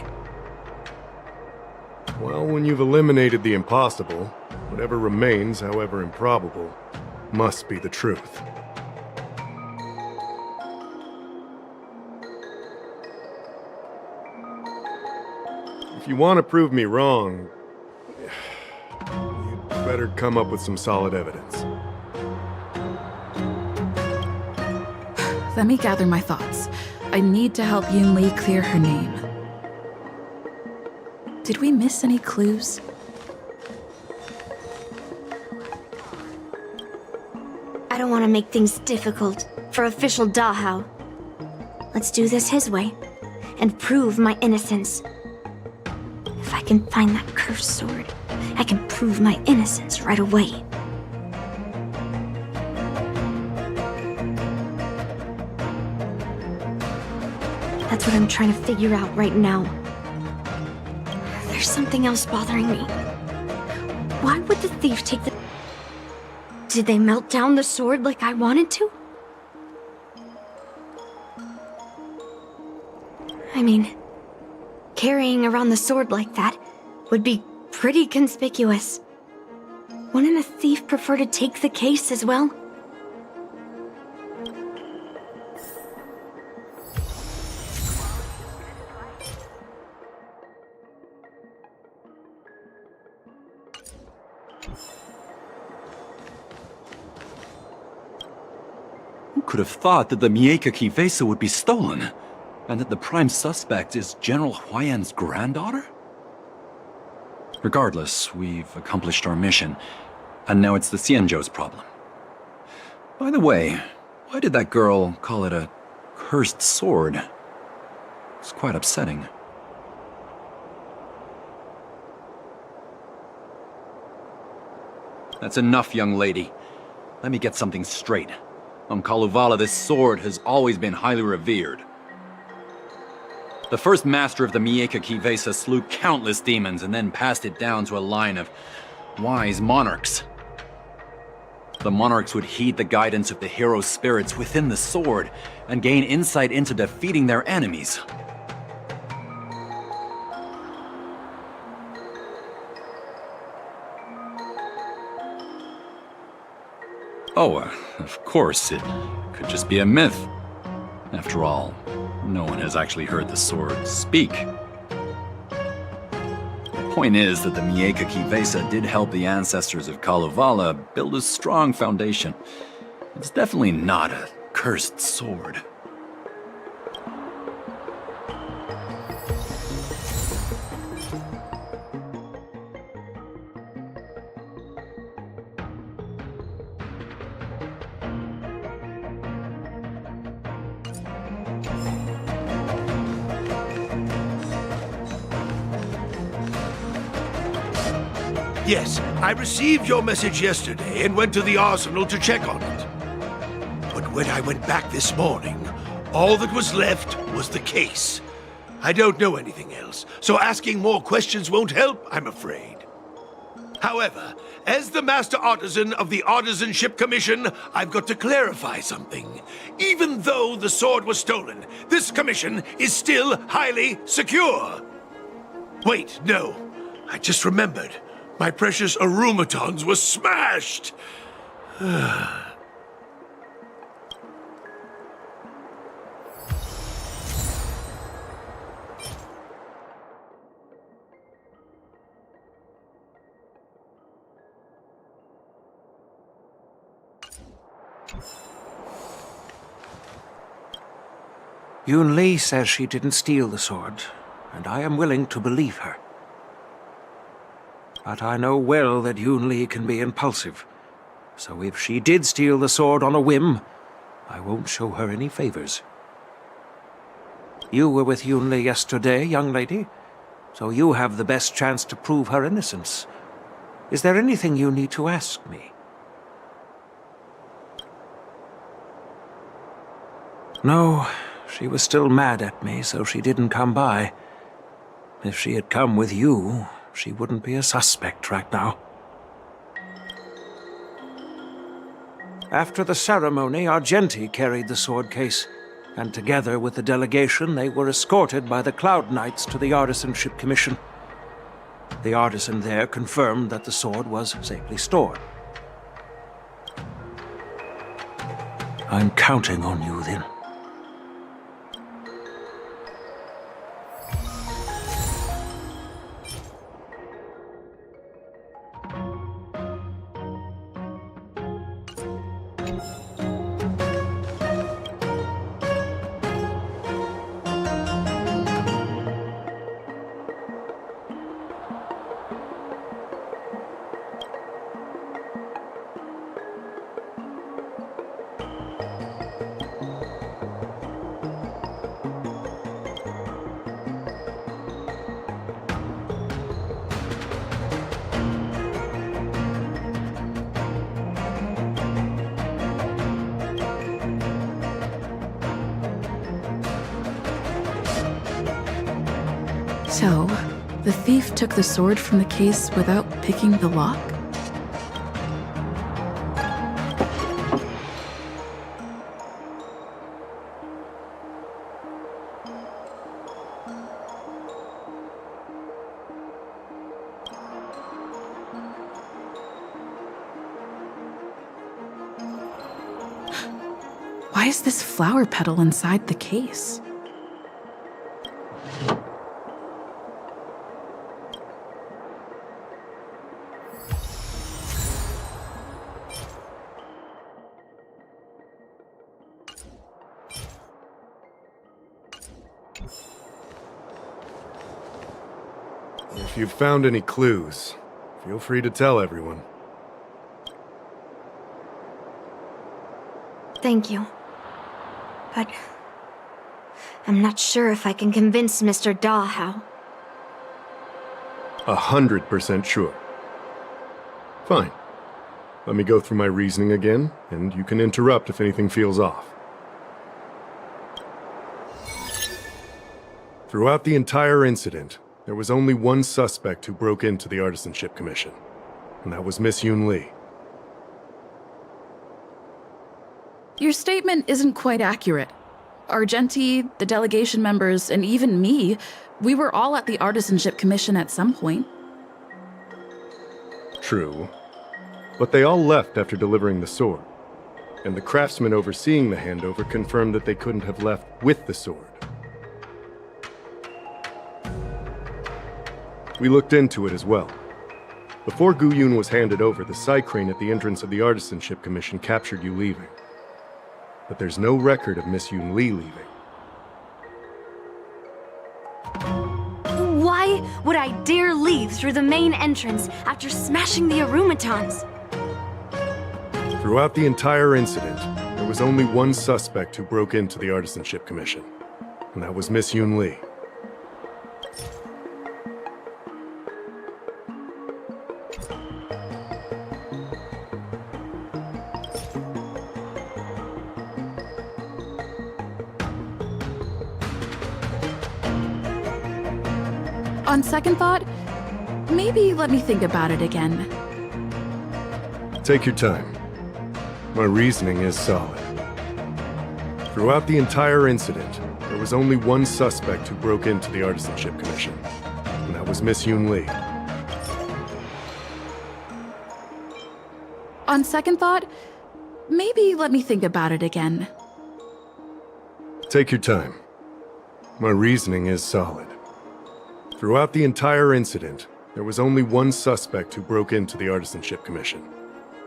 well, when you've eliminated the impossible, whatever remains, however improbable, must be the truth. If you want to prove me wrong, you'd better come up with some solid evidence. Let me gather my thoughts. I need to help Yoon Lee clear her name. Did we miss any clues? I don't want to make things difficult for official Dahao. Let's do this his way and prove my innocence. If I can find that cursed sword, I can prove my innocence right away. That's what I'm trying to figure out right now. There's something else bothering me. Why would the thief take the... Did they melt down the sword like I wanted to? I mean, carrying around the sword like that would be pretty conspicuous. Wouldn't a thief prefer to take the case as well? Who could have thought that the Mieka Kivesa would be stolen? And that the prime suspect is General Huayan's granddaughter? Regardless, we've accomplished our mission, and now it's the Xianzhou's problem. By the way, why did that girl call it a cursed sword? It's quite upsetting. That's enough, young lady. Let me get something straight. On Kalevala, this sword has always been highly revered. The first master of the Mieka Kivesa slew countless demons and then passed it down to a line of wise monarchs. The monarchs would heed the guidance of the hero spirits within the sword and gain insight into defeating their enemies. Oh, of course, it could just be a myth. After all, no one has actually heard the sword speak. The point is that the Mieka Kivesa did help the ancestors of Kalevala build a strong foundation. It's definitely not a cursed sword. Yes, I received your message yesterday and went to the arsenal to check on it. But when I went back this morning, all that was left was the case. I don't know anything else, so asking more questions won't help, I'm afraid. However, as the Master Artisan of the Artisanship Commission, I've got to clarify something. Even though the sword was stolen, this commission is still highly secure. Wait, no. I just remembered. My precious arumatons were smashed! Yoon Lee says she didn't steal the sword, and I am willing to believe her. But I know well that Yoon Lee can be impulsive, so if she did steal the sword on a whim, I won't show her any favors. You were with Yunli yesterday, young lady, so you have the best chance to prove her innocence. Is there anything you need to ask me? No, she was still mad at me, so she didn't come by. If she had come with you, she wouldn't be a suspect right now. After the ceremony, Argenti carried the sword case, and together with the delegation, they were escorted by the Cloud Knights to the Artisanship Commission. The artisan there confirmed that the sword was safely stored. I'm counting on you, then. So, the thief took the sword from the case without picking the lock? Why is this flower petal inside the case? If you've found any clues, feel free to tell everyone. Thank you. But I'm not sure if I can convince Mr. Dahl. 100% sure. Fine. Let me go through my reasoning again, and you can interrupt if anything feels off. Throughout the entire incident, there was only one suspect who broke into the Artisanship Commission, and that was Miss Yunli. Your statement isn't quite accurate. Argenti, the delegation members, and even me, we were all at the Artisanship Commission at some point. True. But they all left after delivering the sword. And the craftsman overseeing the handover confirmed that they couldn't have left with the sword. We looked into it as well. Before Gu Yun was handed over, the side crane at the entrance of the Artisanship Commission captured you leaving. But there's no record of Miss Yun Li leaving. Why would I dare leave through the main entrance after smashing the aromatons? Throughout the entire incident, there was only one suspect who broke into the Artisanship Commission, and that was Miss Yun Li. On second thought, maybe let me think about it again. Take your time. My reasoning is solid. Throughout the entire incident, there was only one suspect who broke into the Artisanship Commission, and that was Miss Yun Li. On second thought, maybe let me think about it again. Take your time. My reasoning is solid. Throughout the entire incident, there was only one suspect who broke into the Artisanship Commission,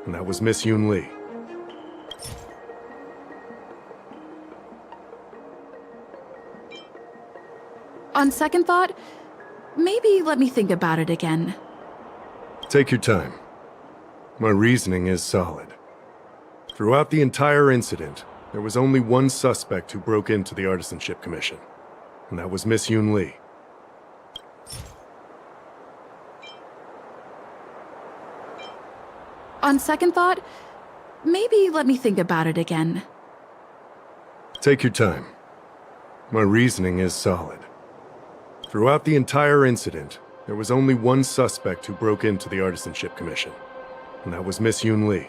and that was Miss Yun Li. On second thought, maybe let me think about it again. Take your time. My reasoning is solid. Throughout the entire incident, there was only one suspect who broke into the Artisanship Commission, and that was Miss Yoon Lee. On second thought, maybe let me think about it again. Take your time. My reasoning is solid. Throughout the entire incident, there was only one suspect who broke into the Artisanship Commission, and that was Miss Yoon Lee.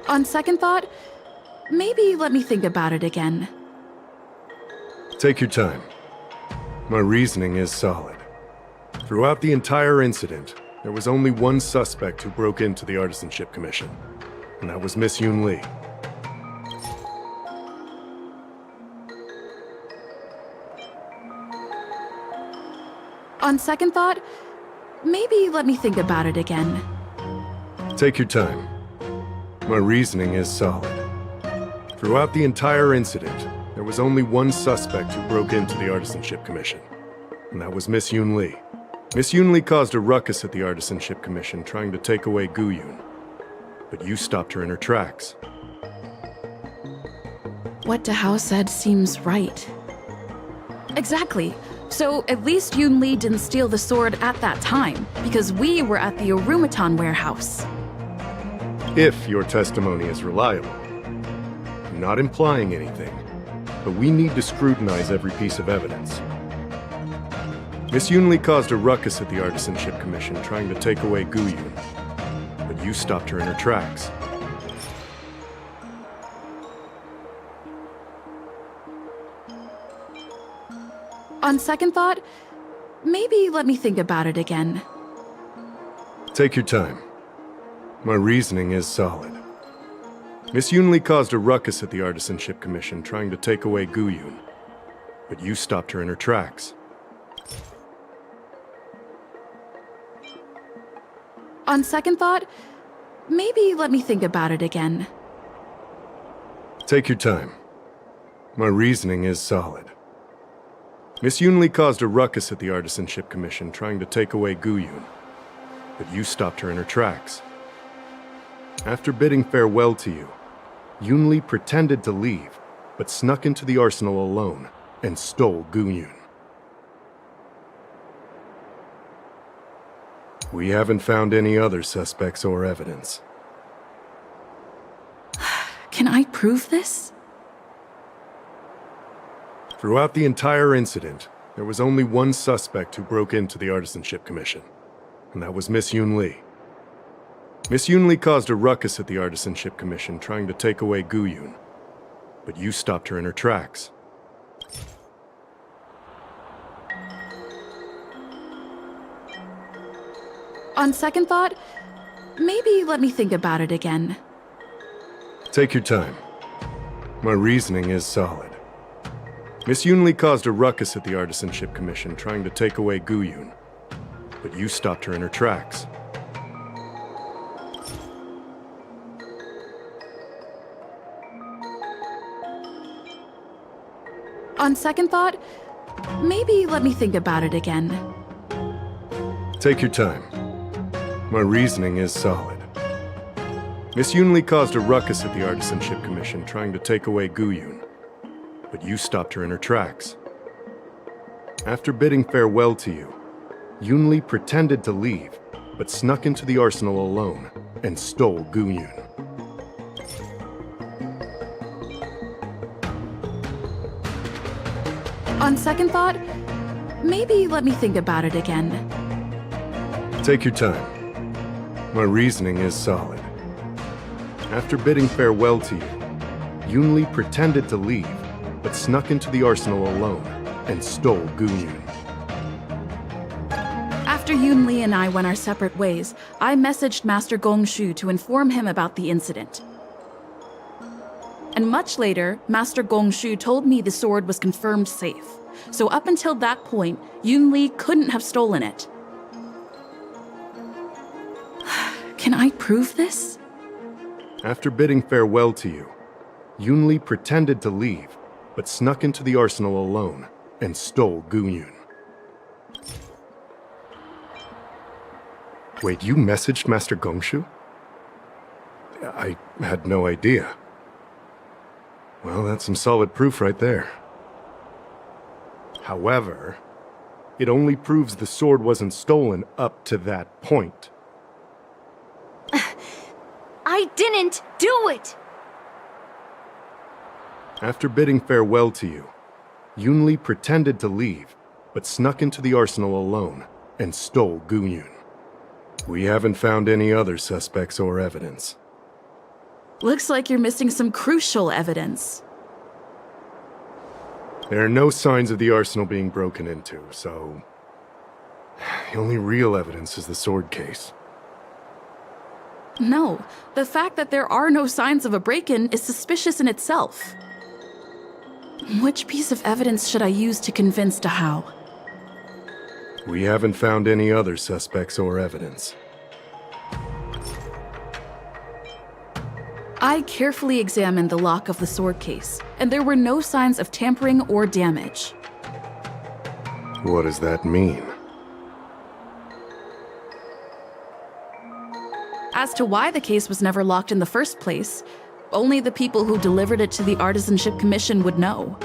On second thought, maybe let me think about it again. Take your time. My reasoning is solid. Throughout the entire incident, there was only one suspect who broke into the Artisanship Commission, and that was Miss Yoon Lee. On second thought, maybe let me think about it again. Take your time. My reasoning is solid. Throughout the entire incident, there was only one suspect who broke into the Artisanship Commission, and that was Miss Yoon Lee. Miss Yoon Lee caused a ruckus at the Artisanship Commission trying to take away Gu-Yoon, but you stopped her in her tracks. What Dahao said seems right. Exactly. So at least Yoon Lee didn't steal the sword at that time, because we were at the Orumatan warehouse. If your testimony is reliable. I'm not implying anything, but we need to scrutinize every piece of evidence. Miss Yoon Lee caused a ruckus at the Artisanship Commission trying to take away Gu-Yoon, but you stopped her in her tracks. On second thought, maybe let me think about it again. Take your time. My reasoning is solid. Miss Yoon Lee caused a ruckus at the Artisanship Commission trying to take away Gu-Yoon, but you stopped her in her tracks. On second thought, maybe let me think about it again. Take your time. My reasoning is solid. Miss Yoon Lee caused a ruckus at the Artisanship Commission trying to take away Gu-Yoon, but you stopped her in her tracks. After bidding farewell to you, Yoon Lee pretended to leave, but snuck into the arsenal alone and stole Gu-Yoon. We haven't found any other suspects or evidence. Can I prove this? Throughout the entire incident, there was only one suspect who broke into the Artisanship Commission, and that was Miss Yoon Lee. Miss Yoon Lee caused a ruckus at the Artisanship Commission trying to take away Gu-Yoon, but you stopped her in her tracks. On second thought, maybe let me think about it again. Take your time. My reasoning is solid. Miss Yoon Lee caused a ruckus at the Artisanship Commission trying to take away Gu-Yoon, but you stopped her in her tracks. On second thought, maybe let me think about it again. Take your time. My reasoning is solid. Miss Yoon Lee caused a ruckus at the Artisanship Commission trying to take away Gu-Yoon, but you stopped her in her tracks. After bidding farewell to you, Yoon Lee pretended to leave, but snuck into the arsenal alone and stole Gu-Yoon. On second thought, maybe let me think about it again. Take your time. My reasoning is solid. After bidding farewell to you, Yoon Lee pretended to leave, but snuck into the arsenal alone and stole Gu-Yoon. After Yoon Lee and I went our separate ways, I messaged Master Gong Shu to inform him about the incident. And much later, Master Gong Shu told me the sword was confirmed safe. So up until that point, Yoon Lee couldn't have stolen it. Can I prove this? After bidding farewell to you, Yoon Lee pretended to leave, but snuck into the arsenal alone and stole Gu-Yoon. Wait, you messaged Master Gongshu? I had no idea. Well, that's some solid proof right there. However, it only proves the sword wasn't stolen up to that point. I didn't do it! After bidding farewell to you, Yunli pretended to leave, but snuck into the arsenal alone and stole Gunyun. We haven't found any other suspects or evidence. Looks like you're missing some crucial evidence. There are no signs of the arsenal being broken into, so... the only real evidence is the sword case. No, the fact that there are no signs of a break-in is suspicious in itself. Which piece of evidence should I use to convince Dahao? We haven't found any other suspects or evidence. I carefully examined the lock of the sword case, and there were no signs of tampering or damage. What does that mean? As to why the case was never locked in the first place, only the people who delivered it to the Artisanship Commission would know.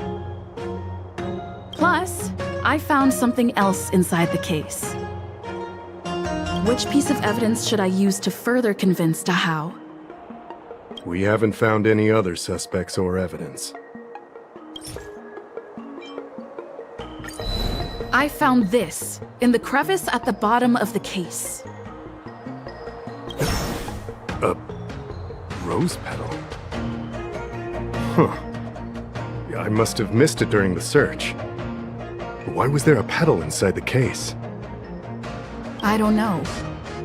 Plus, I found something else inside the case. Which piece of evidence should I use to further convince Dahao? We haven't found any other suspects or evidence. I found this in the crevice at the bottom of the case. A rose petal? Huh. I must have missed it during the search. Why was there a petal inside the case? I don't know.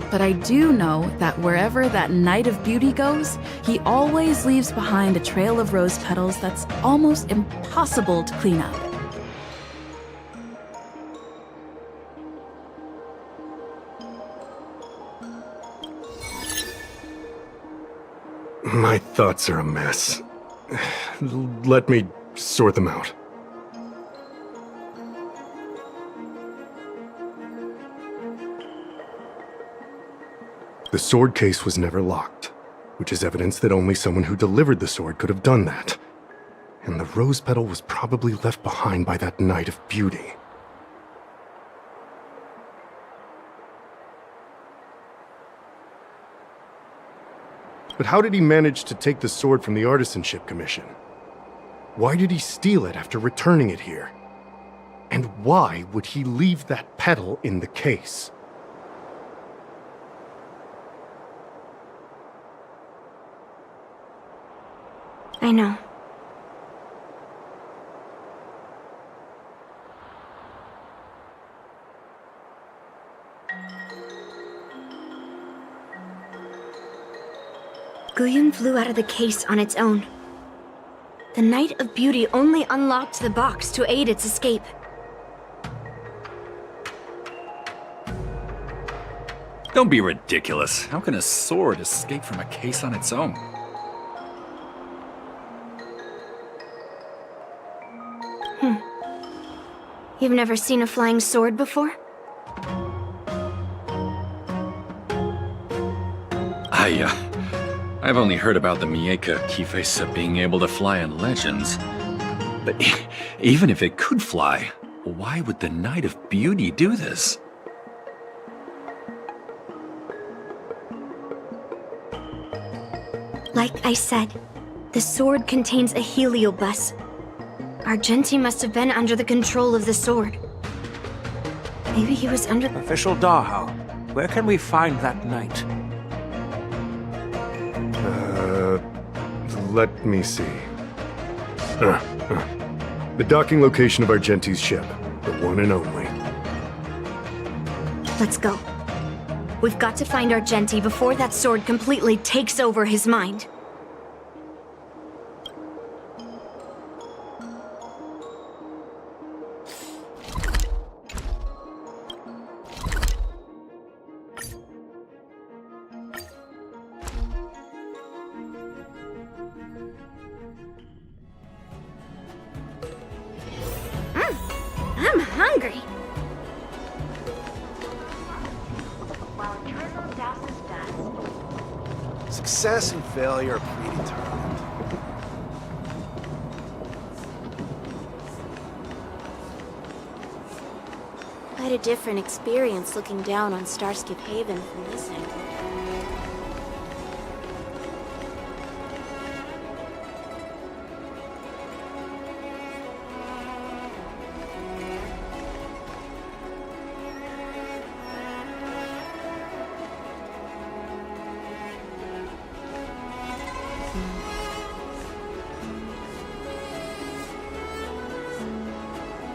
But I do know that wherever that Knight of Beauty goes, he always leaves behind a trail of rose petals that's almost impossible to clean up. My thoughts are a mess. Let me sort them out. The sword case was never locked, which is evidence that only someone who delivered the sword could have done that. And the rose petal was probably left behind by that Knight of Beauty. But how did he manage to take the sword from the Artisanship Commission? Why did he steal it after returning it here? And why would he leave that petal in the case? I know. Guyun flew out of the case on its own. The Knight of Beauty only unlocked the box to aid its escape. Don't be ridiculous. How can a sword escape from a case on its own? You've never seen a flying sword before? I've only heard about the Mieka Kifesa being able to fly in legends. But even if it could fly, why would the Knight of Beauty do this? Like I said, the sword contains a heliobus. Argenti must have been under the control of the sword. Maybe he was under... Official Dahao, where can we find that knight? Let me see. The docking location of Argenti's ship. The one and only. Let's go. We've got to find Argenti before that sword completely takes over his mind. I'm hungry. Success and failure are predetermined. quite a different experience looking down on Starskip Haven from this angle.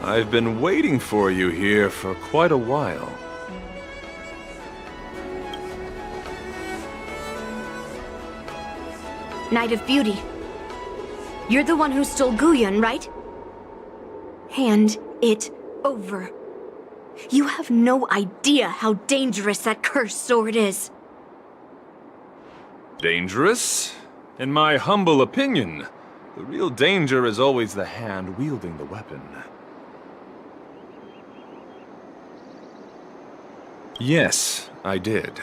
I've been waiting for you here for quite a while. Knight of Beauty. You're the one who stole Guyun, right? Hand it over. You have no idea how dangerous that cursed sword is. Dangerous? In my humble opinion, the real danger is always the hand wielding the weapon. Yes, I did.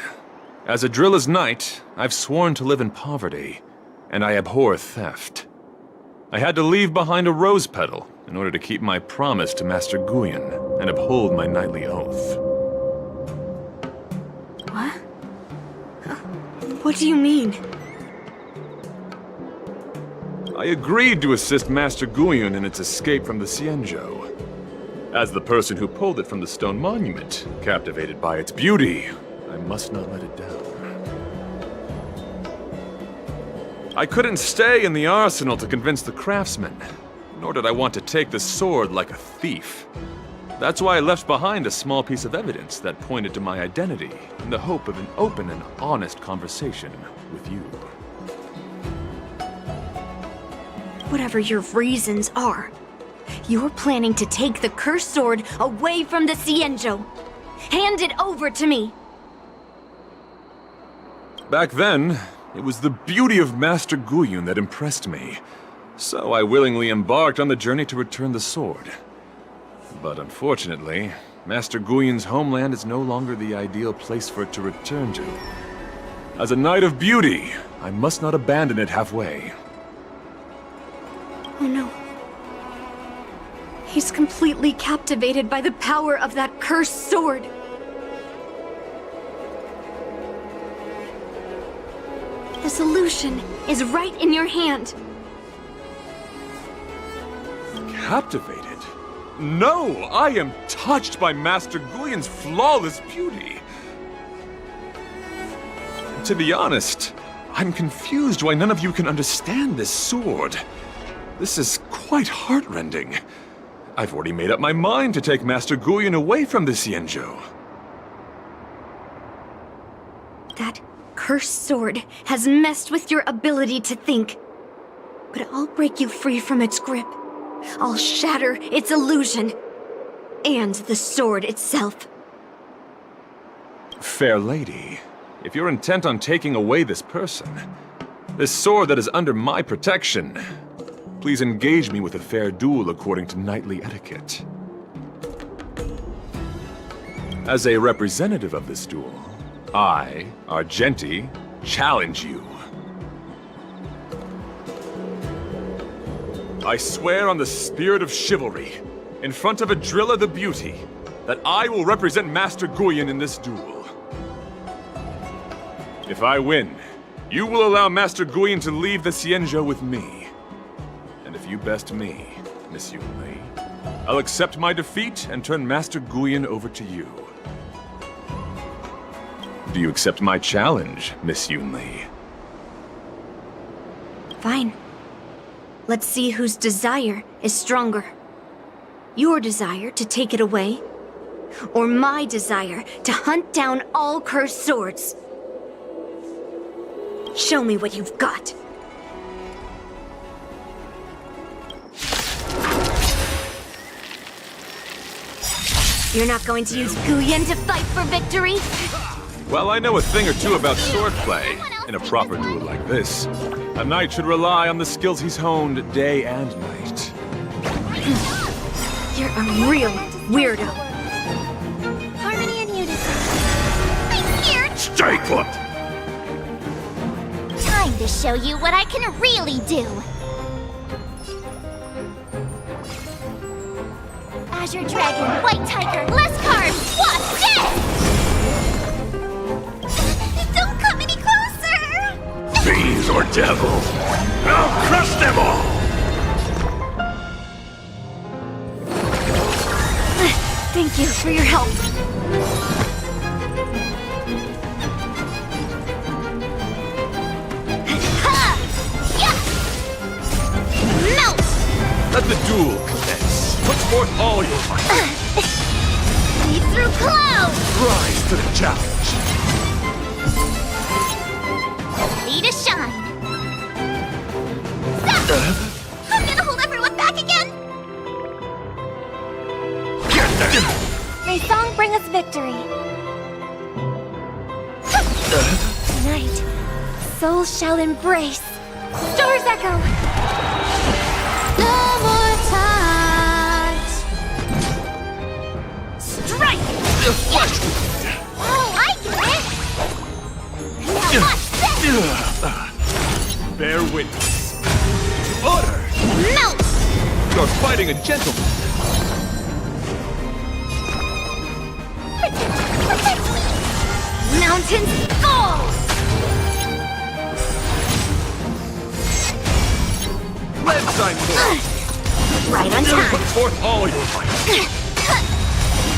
As a Drilla's knight, I've sworn to live in poverty, and I abhor theft. I had to leave behind a rose petal in order to keep my promise to Master Guyun and uphold my knightly oath. What? What do you mean? I agreed to assist Master Guyun in its escape from the Xianzhou. As the person who pulled it from the stone monument, captivated by its beauty, I must not let it down. I couldn't stay in the arsenal to convince the craftsman, nor did I want to take the sword like a thief. That's why I left behind a small piece of evidence that pointed to my identity, in the hope of an open and honest conversation with you. Whatever your reasons are, you're planning to take the cursed sword away from the Xianzhou. Hand it over to me! Back then, it was the beauty of Master Guyun that impressed me, so I willingly embarked on the journey to return the sword. But unfortunately, Master Guyun's homeland is no longer the ideal place for it to return to. As a Knight of Beauty, I must not abandon it halfway. Oh no. He's completely captivated by the power of that cursed sword. The solution is right in your hand. Captivated? No! I am touched by Master Guyun's flawless beauty. To be honest, I'm confused why none of you can understand this sword. This is quite heartrending. I've already made up my mind to take Master Guyun away from the Xianzhou. That cursed sword has messed with your ability to think. But I'll break you free from its grip. I'll shatter its illusion. And the sword itself. Fair lady, if you're intent on taking away this person, this sword that is under my protection, please engage me with a fair duel according to knightly etiquette. As a representative of this duel, I, Argenti, challenge you. I swear on the spirit of chivalry, in front of Adrilla the Beauty, that I will represent Master Guyun in this duel. If I win, you will allow Master Guyun to leave the Xianzhou with me. And if you best me, Miss Yunli, I'll accept my defeat and turn Master Guyun over to you. Do you accept my challenge, Miss Yunli? Fine. Let's see whose desire is stronger. Your desire to take it away, or my desire to hunt down all cursed swords. Show me what you've got. You're not going to use Guyun to fight for victory? Well, I know a thing or two about swordplay. In a proper duel like this, a knight should rely on the skills he's honed day and night. You're a real weirdo. Harmony and unison. I'm scared. Stay put! Time to show you what I can really do. Azure Dragon, White Tiger, less carbs, wasp, death! Don't come any closer! Fiends or devils, I'll crush them all! Thank you for your help. Ha! Yeah! Melt! Let the duel commence. Put forth all your might. Lead through clouds! Rise to the challenge. Ready to shine. Stop! I'm gonna hold everyone back again! May song bring us victory. Tonight, souls shall embrace. Stars echo. No more times. Strike! Flesh Oh, I get it! Now watch this! Bear witness. Order! Melt! You're fighting a gentleman. Protect me! Mountains fall! Lead sign forth. Right on Put time. forth all your might.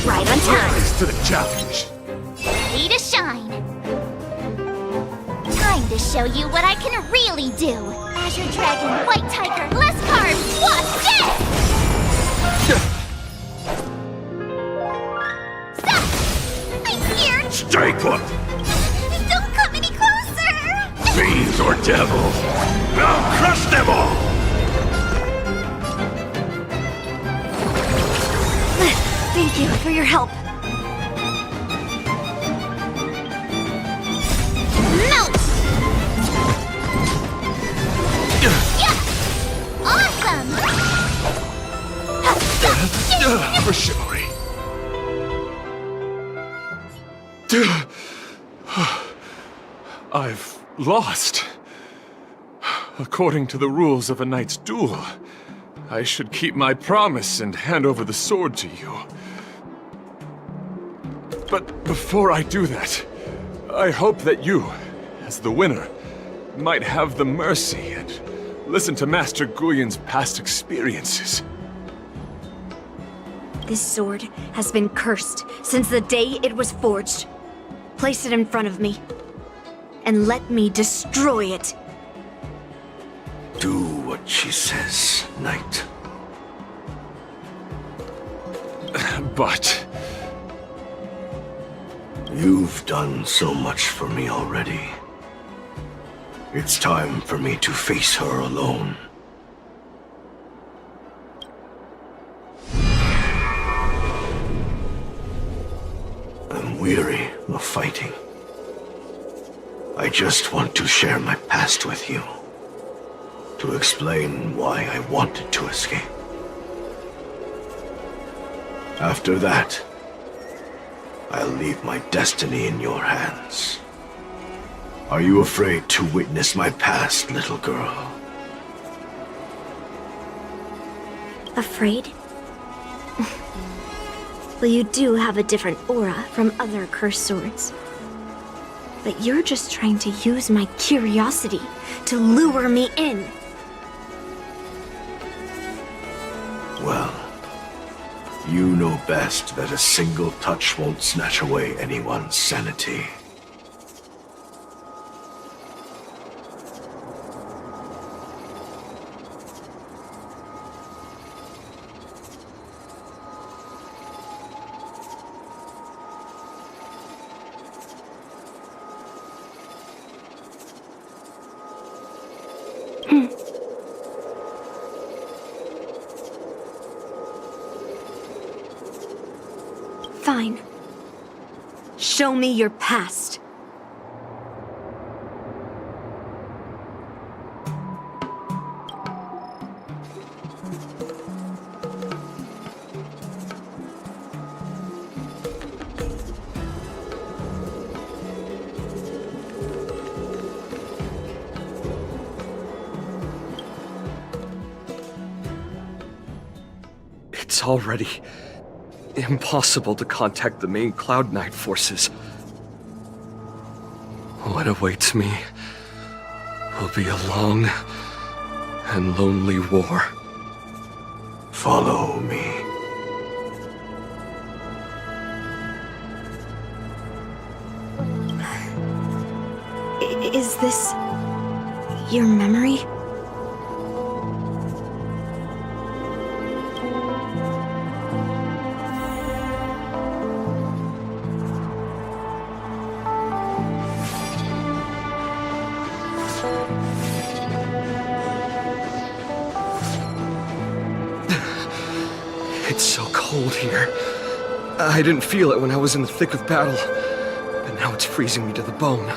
Right on time. Rise to the challenge. Ready to shine. Time to show you what I can really do. Azure Dragon, White Tiger, less carbs, wasp, death! Stop! I'm scared! Stay put. Don't come any closer! Fiends or devils, I'll crush them all! Thank you for your help. Melt! Yeah! Awesome! For chivalry. I've lost. According to the rules of a knight's duel, I should keep my promise and hand over the sword to you. But before I do that, I hope that you, as the winner, might have the mercy and listen to Master Guyon's past experiences. This sword has been cursed since the day it was forged. Place it in front of me, and let me destroy it. Do what she says, knight. But You've done so much for me already. It's time for me to face her alone. I'm weary of fighting. I just want to share my past with you. To explain why I wanted to escape. After that, I'll leave my destiny in your hands. Are you afraid to witness my past, little girl? Afraid? Well, you do have a different aura from other cursed swords. But you're just trying to use my curiosity to lure me in. Well, you know best that a single touch won't snatch away anyone's sanity. Fine. Show me your past. It's already impossible to contact the main Cloud Knight forces. What awaits me will be a long and lonely war. Follow me. Is this your memory? It's so cold here. I didn't feel it when I was in the thick of battle, but now it's freezing me to the bone.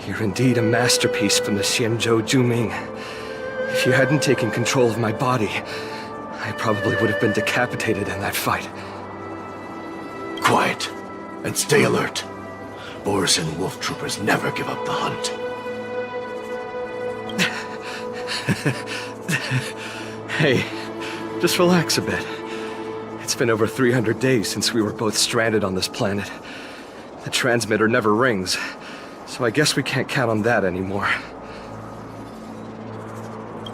You're indeed a masterpiece from the Xianzhou Juming. If you hadn't taken control of my body, I probably would have been decapitated in that fight. Quiet, and stay alert. Boris and Wolf Troopers never give up the hunt. Hey, just relax a bit. It's been over 300 days since we were both stranded on this planet. The transmitter never rings, so I guess we can't count on that anymore.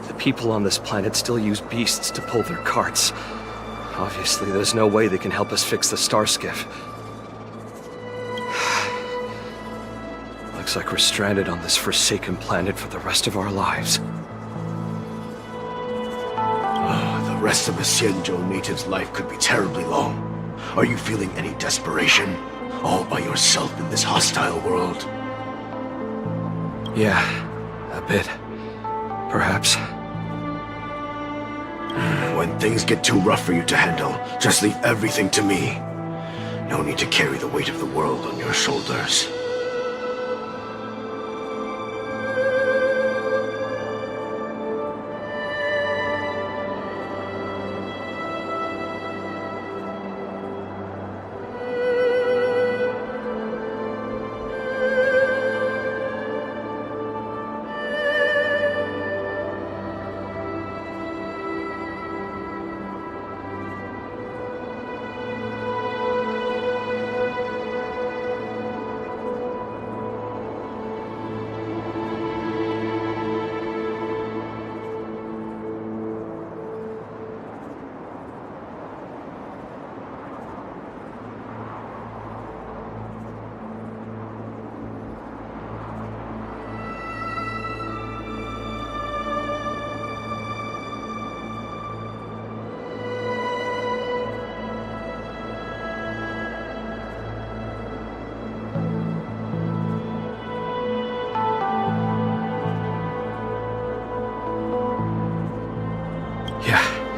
The people on this planet still use beasts to pull their carts. Obviously, there's no way they can help us fix the star skiff. Looks like we're stranded on this forsaken planet for the rest of our lives. The rest of the Xianzhou native's life could be terribly long. Are you feeling any desperation? All by yourself in this hostile world? Yeah, a bit. Perhaps. When things get too rough for you to handle, just leave everything to me. No need to carry the weight of the world on your shoulders.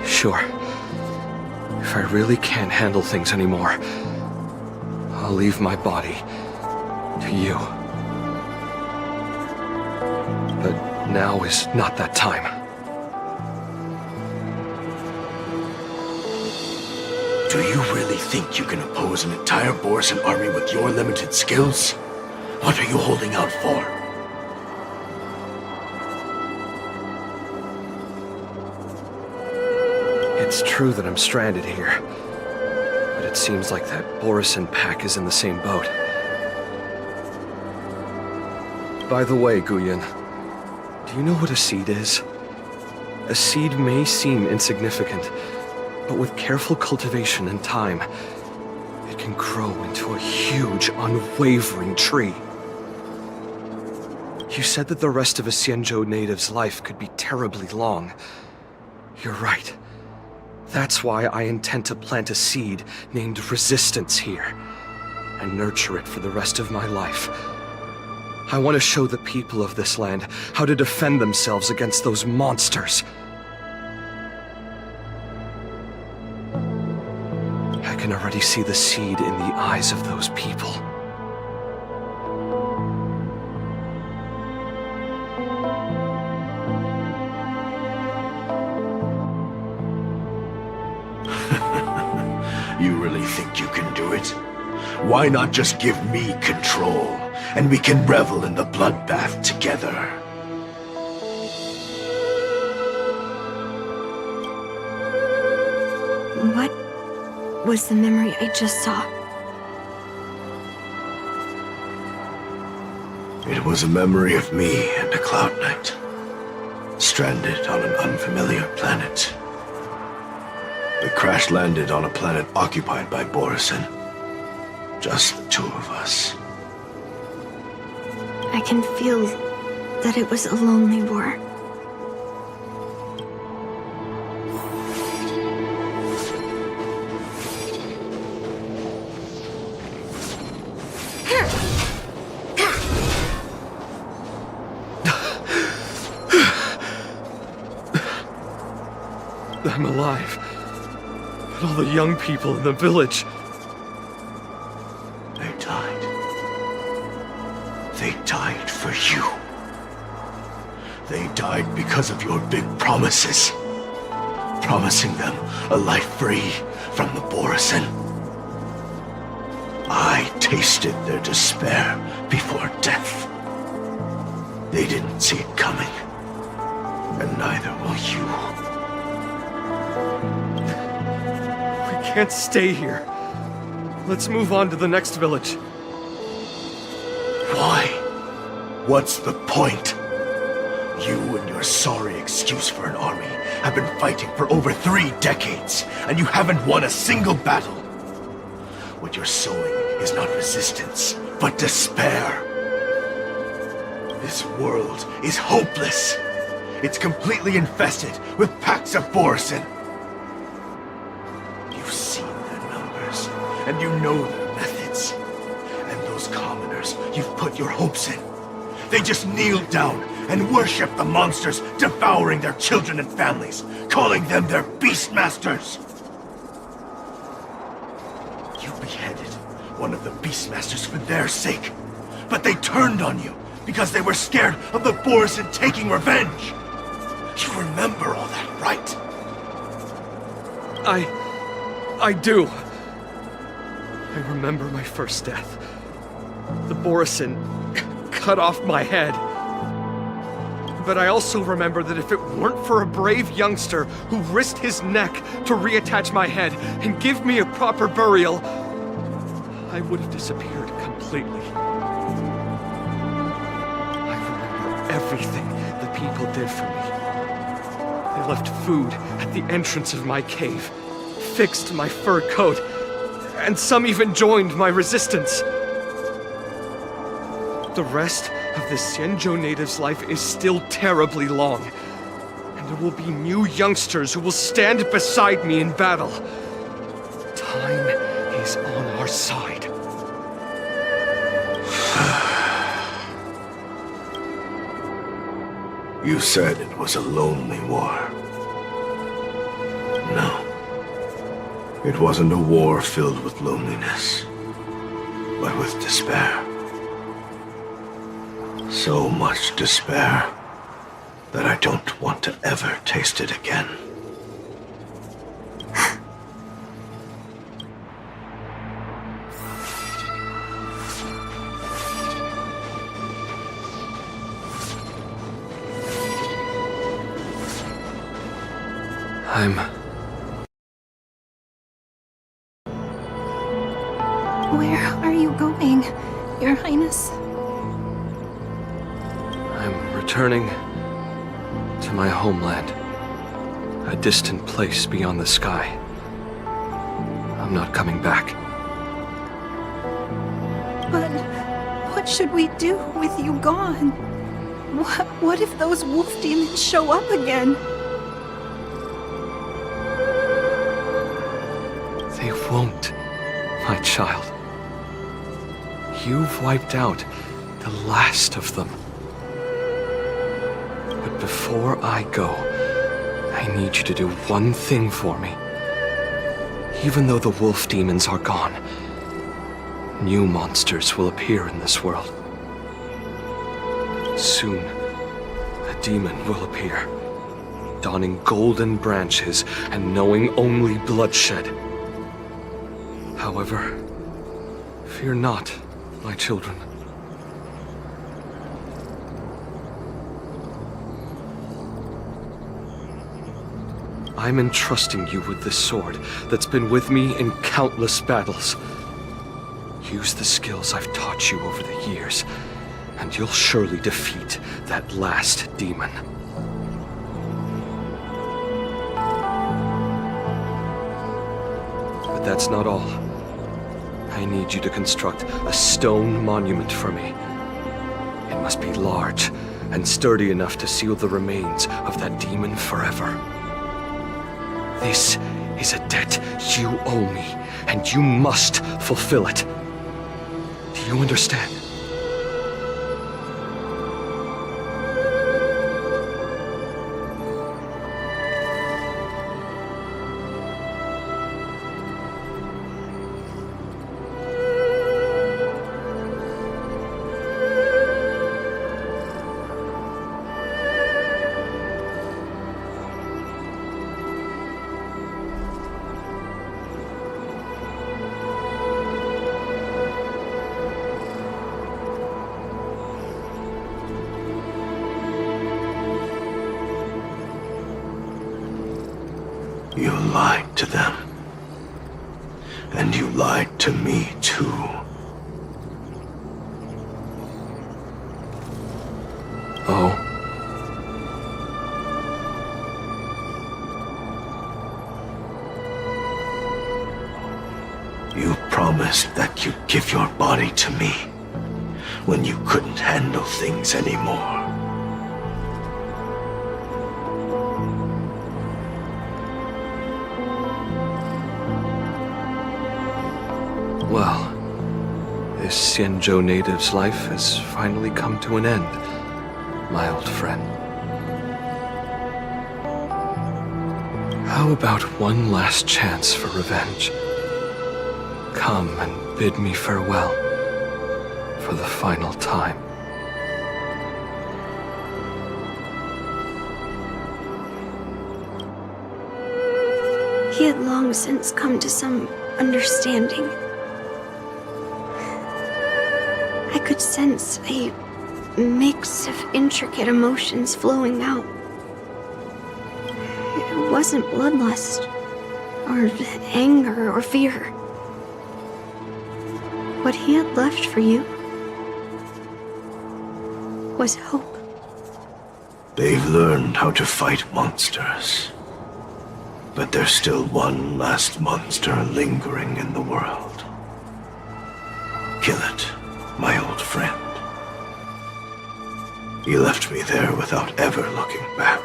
Sure. If I really can't handle things anymore, I'll leave my body to you. But now is not that time. Do you really think you can oppose an entire Borisan army with your limited skills? What are you holding out for? It's true that I'm stranded here, but it seems like that Borisan pack is in the same boat. By the way, Guyan, do you know what a seed is? A seed may seem insignificant, but with careful cultivation and time, it can grow into a huge, unwavering tree. You said that the rest of a Xianzhou native's life could be terribly long. You're right. That's why I intend to plant a seed named Resistance here, and nurture it for the rest of my life. I want to show the people of this land how to defend themselves against those monsters. I can already see the seed in the eyes of those people. You really think you can do it? Why not just give me control, and we can revel in the bloodbath together? was the memory I just saw? It was a memory of me and a Cloud Knight, stranded on an unfamiliar planet. We crash-landed on a planet occupied by Borisin. Just the two of us. I can feel that it was a lonely war. I'm alive. But all the young people in the village... They died. They died for you. They died because of your big promises. Promising them a life free from the Borisin. I tasted their despair before death. They didn't see it coming. And neither will you. We can't stay here. Let's move on to the next village. Why? What's the point? You and your sorry excuse for an army have been fighting for over 3 decades, and you haven't won a single battle. What you're sowing is not resistance, but despair. This world is hopeless. It's completely infested with packs of Borisin. You've seen their numbers, and you know their methods. And those commoners you've put your hopes in. They just kneel down and worship the monsters devouring their children and families, calling them their Beastmasters. You beheaded one of the Beastmasters for their sake, but they turned on you because they were scared of the Borisin taking revenge. You remember all that, right? I do. I remember my first death. The Borisin cut off my head. But I also remember that if it weren't for a brave youngster who risked his neck to reattach my head and give me a proper burial, I would have disappeared completely. I remember everything the people did for me. They left food at the entrance of my cave, fixed my fur coat, and some even joined my resistance. The rest of the Xianzhou natives' life is still terribly long, and there will be new youngsters who will stand beside me in battle. Time is on our side. You said it was a lonely war. No. It wasn't a war filled with loneliness, but with despair. So much despair that I don't want to ever taste it again. Where are you going, Your Highness? I'm returning to my homeland, a distant place beyond the sky. I'm not coming back. But what should we do with you gone? What if those wolf demons show up again? They won't, my child. You've wiped out the last of them. But before I go, I need you to do one thing for me. Even though the wolf demons are gone, new monsters will appear in this world. Soon, a demon will appear, donning golden branches and knowing only bloodshed. However, fear not, my children. I'm entrusting you with this sword that's been with me in countless battles. Use the skills I've taught you over the years, and you'll surely defeat that last demon. But that's not all. I need you to construct a stone monument for me. It must be large and sturdy enough to seal the remains of that demon forever. This is a debt you owe me, and you must fulfill it. Do you understand? You lied to them. And you lied to me, too. Oh? You promised that you'd give your body to me when you couldn't handle things anymore. Well, this Xianzhou native's life has finally come to an end, my old friend. How about one last chance for revenge? Come and bid me farewell for the final time. He had long since come to some understanding. I could sense a mix of intricate emotions flowing out. It wasn't bloodlust, or anger, or fear. What he had left for you was hope. They've learned how to fight monsters. But there's still one last monster lingering in the world. Kill it, my old friend. He left me there without ever looking back.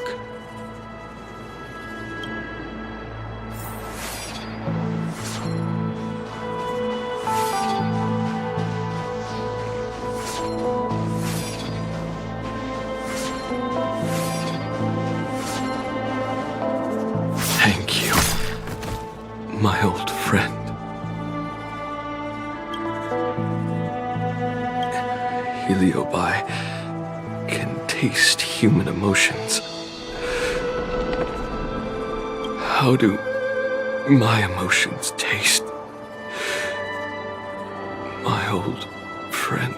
Thank you, my old friend. Heliobi can taste human emotions. How do my emotions taste, my old friend?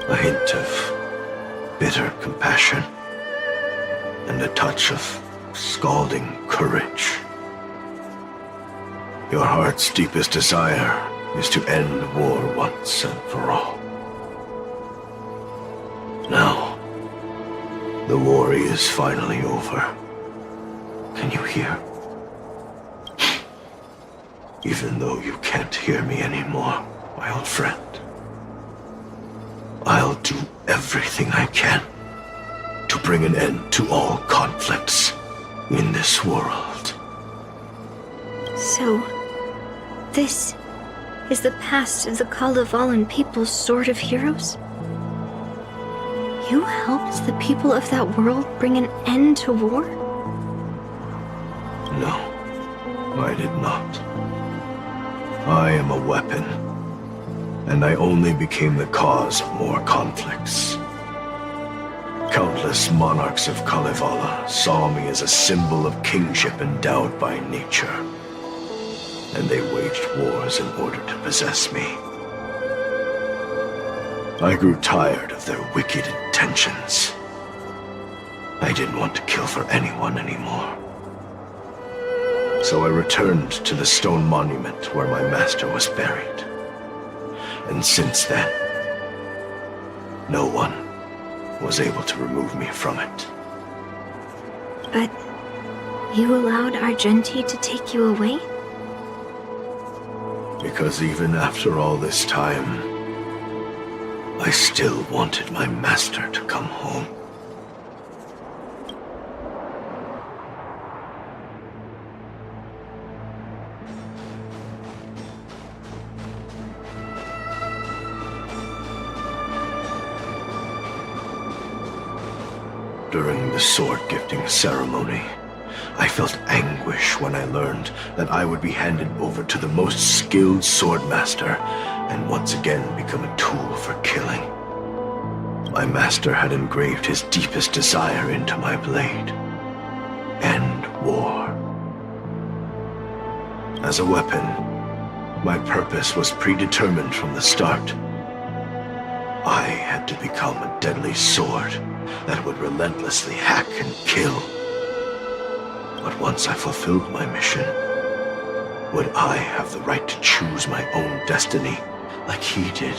A hint of bitter compassion and a touch of scalding courage. Your heart's deepest desire is to end war once and for all. Now, the war is finally over. Can you hear? Even though you can't hear me anymore, my old friend, I'll do everything I can to bring an end to all conflicts in this world. So, this is the past of the Kalevalan people's Sword of Heroes? You helped the people of that world bring an end to war? No, I did not. I am a weapon, and I only became the cause of more conflicts. Countless monarchs of Kalevala saw me as a symbol of kingship endowed by nature, and they waged wars in order to possess me. I grew tired of their wicked intentions. I didn't want to kill for anyone anymore. So I returned to the stone monument where my master was buried. And since then, no one was able to remove me from it. But you allowed Argenti to take you away? Because even after all this time, I still wanted my master to come home. During the sword-gifting ceremony, I felt anguish when I learned that I would be handed over to the most skilled swordmaster and once again become a tool for killing. My master had engraved his deepest desire into my blade. End war. As a weapon, my purpose was predetermined from the start. I had to become a deadly sword that would relentlessly hack and kill. But once I fulfilled my mission, would I have the right to choose my own destiny like he did?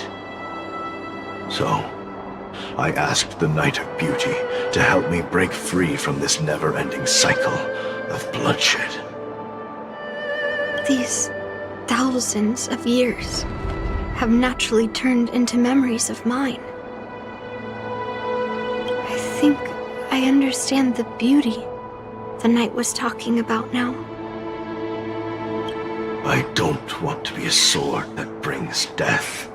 So, I asked the Knight of Beauty to help me break free from this never-ending cycle of bloodshed. These thousands of years have naturally turned into memories of mine. I think I understand the beauty the knight was talking about now. I don't want to be a sword that brings death.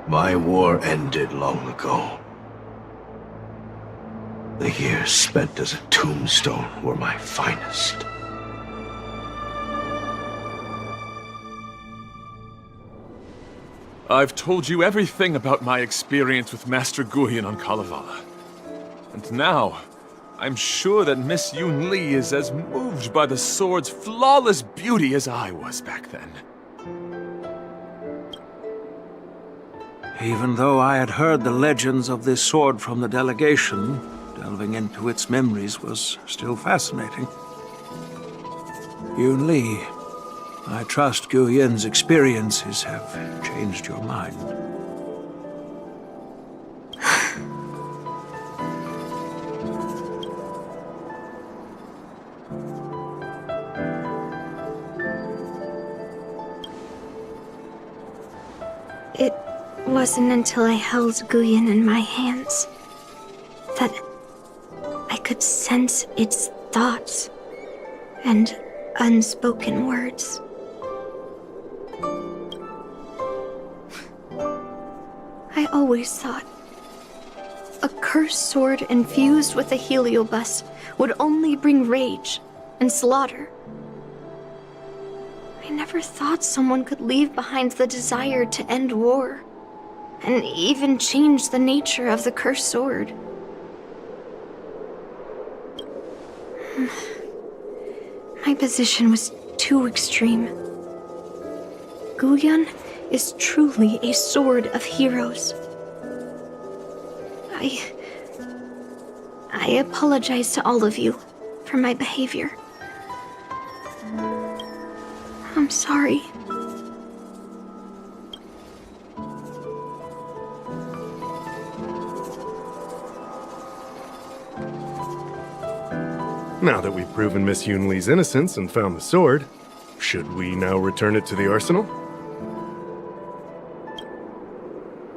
My war ended long ago. The years spent as a tombstone were my finest. I've told you everything about my experience with Master Guyan on Kalevala. And now, I'm sure that Miss Yoon Lee is as moved by the sword's flawless beauty as I was back then. Even though I had heard the legends of this sword from the delegation, delving into its memories was still fascinating. Yoon Lee, I trust Guyan's experiences have changed your mind. It wasn't until I held Guyan in my hands that I could sense its thoughts and unspoken words. I always thought a cursed sword infused with a heliobus would only bring rage and slaughter. I never thought someone could leave behind the desire to end war, and even change the nature of the cursed sword. My position was too extreme. Guyan is truly a sword of heroes. I apologize to all of you for my behavior. I'm sorry. Now that we've proven Miss Yoon Lee's innocence and found the sword, should we now return it to the arsenal?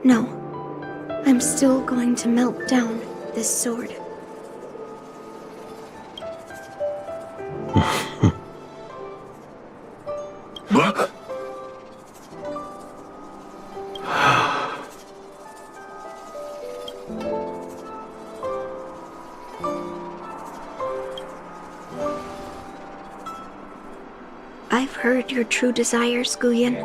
No. I'm still going to melt down this sword. I've heard your true desires, Guyan.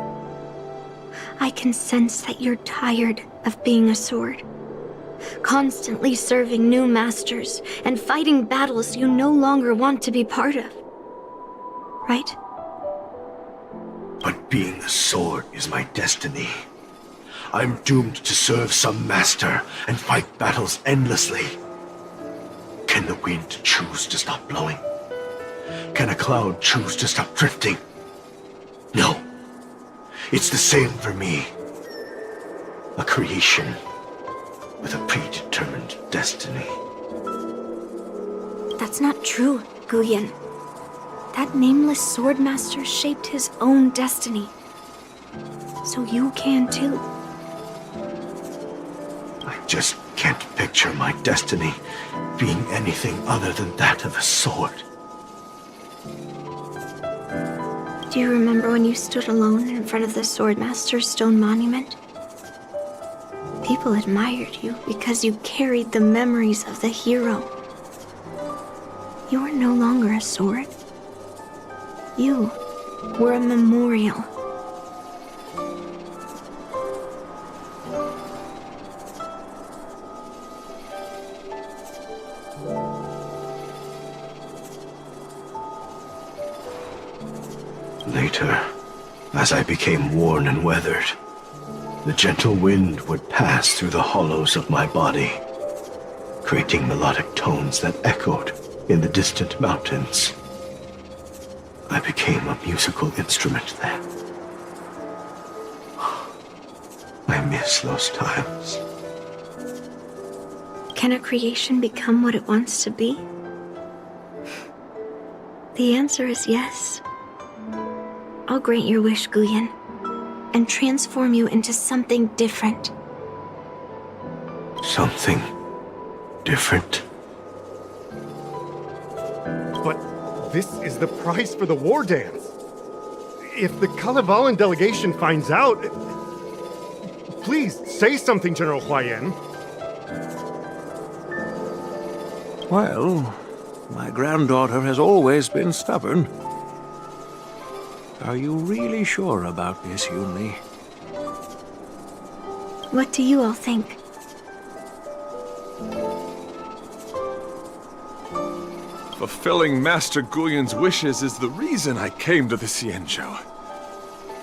I can sense that you're tired of being a sword. Constantly serving new masters and fighting battles you no longer want to be part of. Right? But being a sword is my destiny. I'm doomed to serve some master and fight battles endlessly. Can the wind choose to stop blowing? Can a cloud choose to stop drifting? No. It's the same for me. A creation with a predetermined destiny. That's not true, Guyan. That nameless swordmaster shaped his own destiny. So you can too. I just can't picture my destiny being anything other than that of a sword. Do you remember when you stood alone in front of the Swordmaster's stone monument? People admired you because you carried the memories of the hero. You were no longer a sword. You were a memorial. Later, as I became worn and weathered, the gentle wind would pass through the hollows of my body, creating melodic tones that echoed in the distant mountains. I became a musical instrument then. I miss those times. Can a creation become what it wants to be? The answer is yes. I'll grant your wish, Guyan, and transform you into something different. Something different? But this is the price for the war dance. If the Kalevalan delegation finds out... Please, say something, General Huayan. Well, my granddaughter has always been stubborn. Are you really sure about this, Yunli? What do you all think? Fulfilling Master Guyan's wishes is the reason I came to the Xianzhou.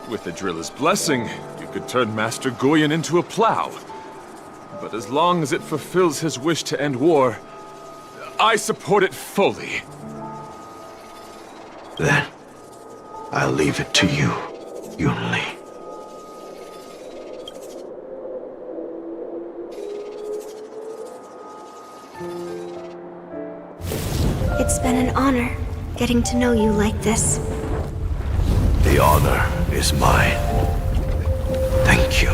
With the driller's blessing, you could turn Master Guyan into a plow. But as long as it fulfills his wish to end war, I support it fully. Then, I'll leave it to you, Yunli. It's been an honor getting to know you like this. The honor is mine. Thank you,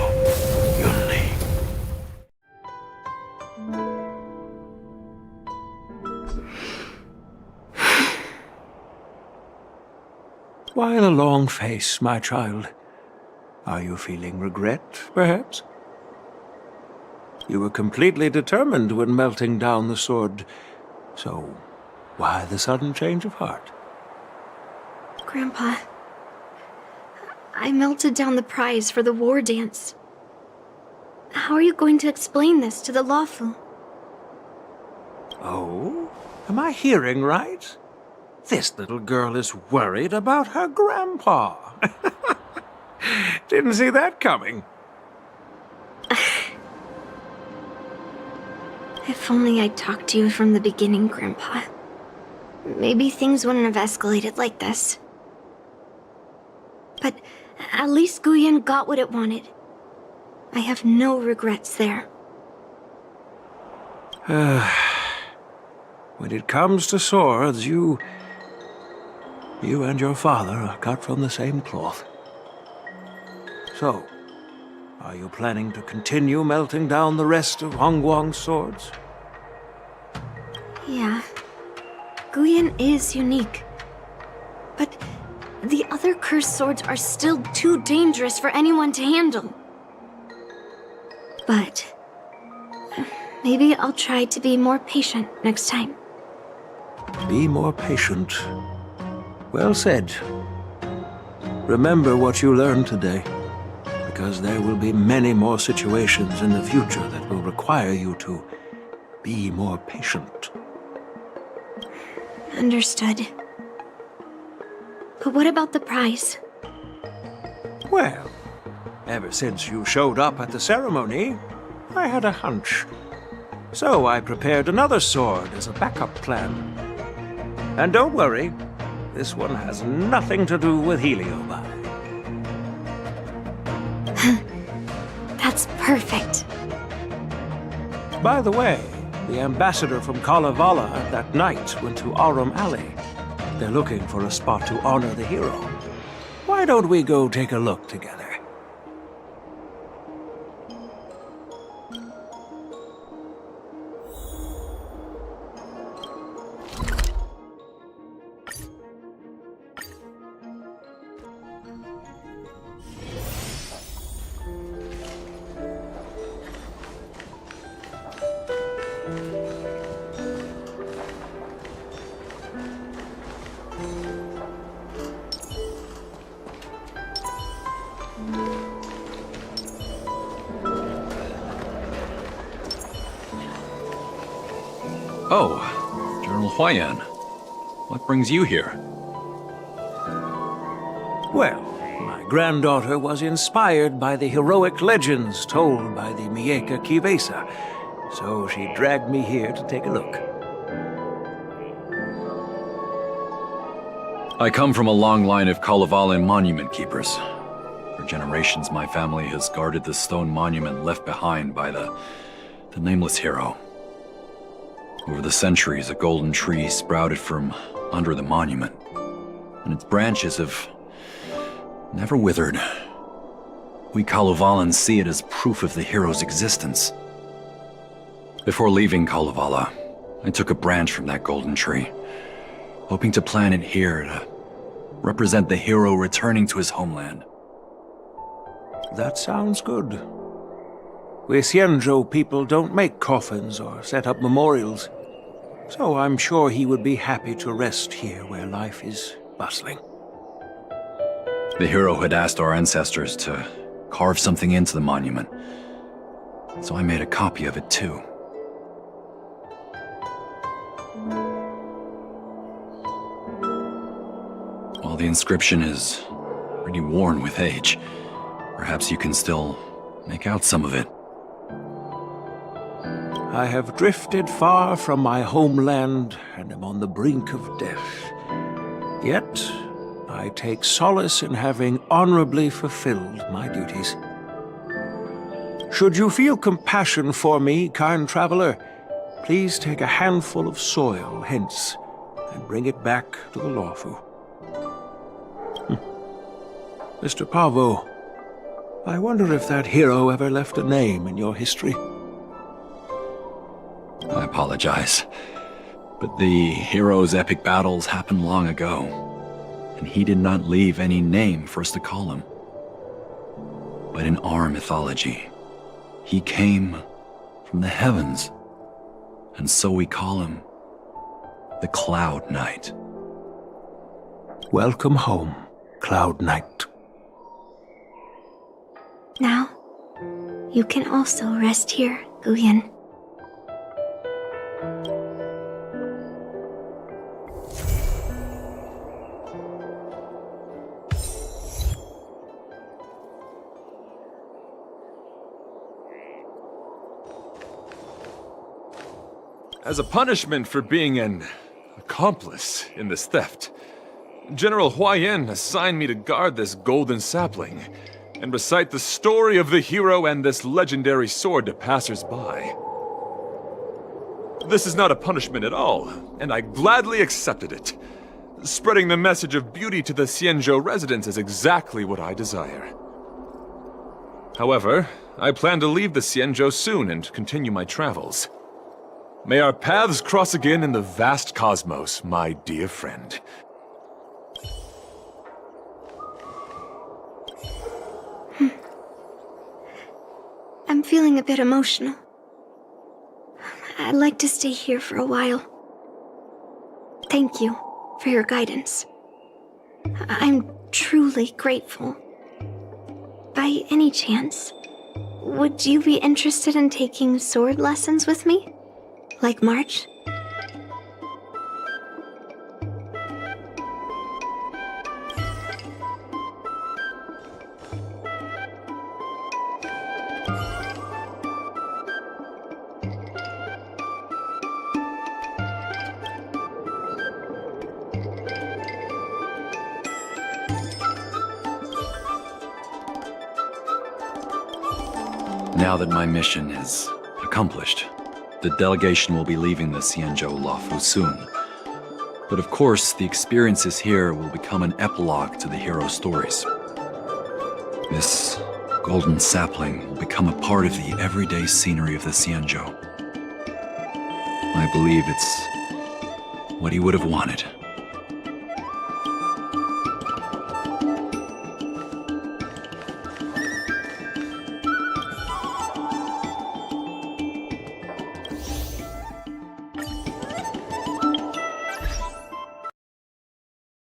Yunli. Why the long face, my child? Are you feeling regret, perhaps? You were completely determined when melting down the sword, so why the sudden change of heart? Grandpa, I melted down the prize for the war dance. How are you going to explain this to the Lawfu? Oh? Am I hearing right? This little girl is worried about her grandpa. Didn't see that coming. If only I'd talked to you from the beginning, Grandpa. Maybe things wouldn't have escalated like this. But at least Guyan got what it wanted. I have no regrets there. When it comes to swords, you and your father are cut from the same cloth. So, are you planning to continue melting down the rest of Hongguang's swords? Yeah. Guyan is unique. But the other cursed swords are still too dangerous for anyone to handle. But maybe I'll try to be more patient next time. Be more patient. Well said. Remember what you learned today, because there will be many more situations in the future that will require you to be more patient. Understood. But what about the prize? Well, Ever since you showed up at the ceremony, I had a hunch. So I prepared another sword as a backup plan. And don't worry, this one has nothing to do with Heliobi. That's perfect. By the way, the ambassador from Kalevala that night went to Aurum Alley. They're looking for a spot to honor the hero. Why don't we go take a look together? Oh, General Huayan. What brings you here? Well, my granddaughter was inspired by the heroic legends told by the Mieka Kivesa, so she dragged me here to take a look. I come from a long line of Kalevalan monument keepers. For generations, my family has guarded the stone monument left behind by the nameless hero. Over the centuries, a golden tree sprouted from under the monument, and its branches have never withered. We Kalevalans see it as proof of the hero's existence. Before leaving Kalevala, I took a branch from that golden tree, hoping to plant it here to represent the hero returning to his homeland. That sounds good. We Xianzhou people don't make coffins or set up memorials, so I'm sure he would be happy to rest here where life is bustling. The hero had asked our ancestors to carve something into the monument, so I made a copy of it too. While the inscription is pretty worn with age, perhaps you can still make out some of it. I have drifted far from my homeland and am on the brink of death. Yet, I take solace in having honorably fulfilled my duties. Should you feel compassion for me, kind traveler, please take a handful of soil hence and bring it back to the Lawfu. Mr. Pavo, I wonder if that hero ever left a name in your history. I apologize, but the hero's epic battles happened long ago, and he did not leave any name for us to call him. But in our mythology, he came from the heavens, and so we call him the Cloud Knight. Welcome home, Cloud Knight. Now, you can also rest here, Guyan. As a punishment for being an accomplice in this theft, General Huayan assigned me to guard this golden sapling and recite the story of the hero and this legendary sword to passers-by. This is not a punishment at all, and I gladly accepted it. Spreading the message of beauty to the Xianzhou residents is exactly what I desire. However, I plan to leave the Xianzhou soon and continue my travels. May our paths cross again in the vast cosmos, my dear friend. I'm feeling a bit emotional. I'd like to stay here for a while. Thank you for your guidance. I'm truly grateful. By any chance, would you be interested in taking sword lessons with me? Like March? Now that my mission is accomplished, the delegation will be leaving the Xianzhou Luofu soon. But of course, the experiences here will become an epilogue to the hero stories. This golden sapling will become a part of the everyday scenery of the Xianzhou. I believe it's what he would have wanted.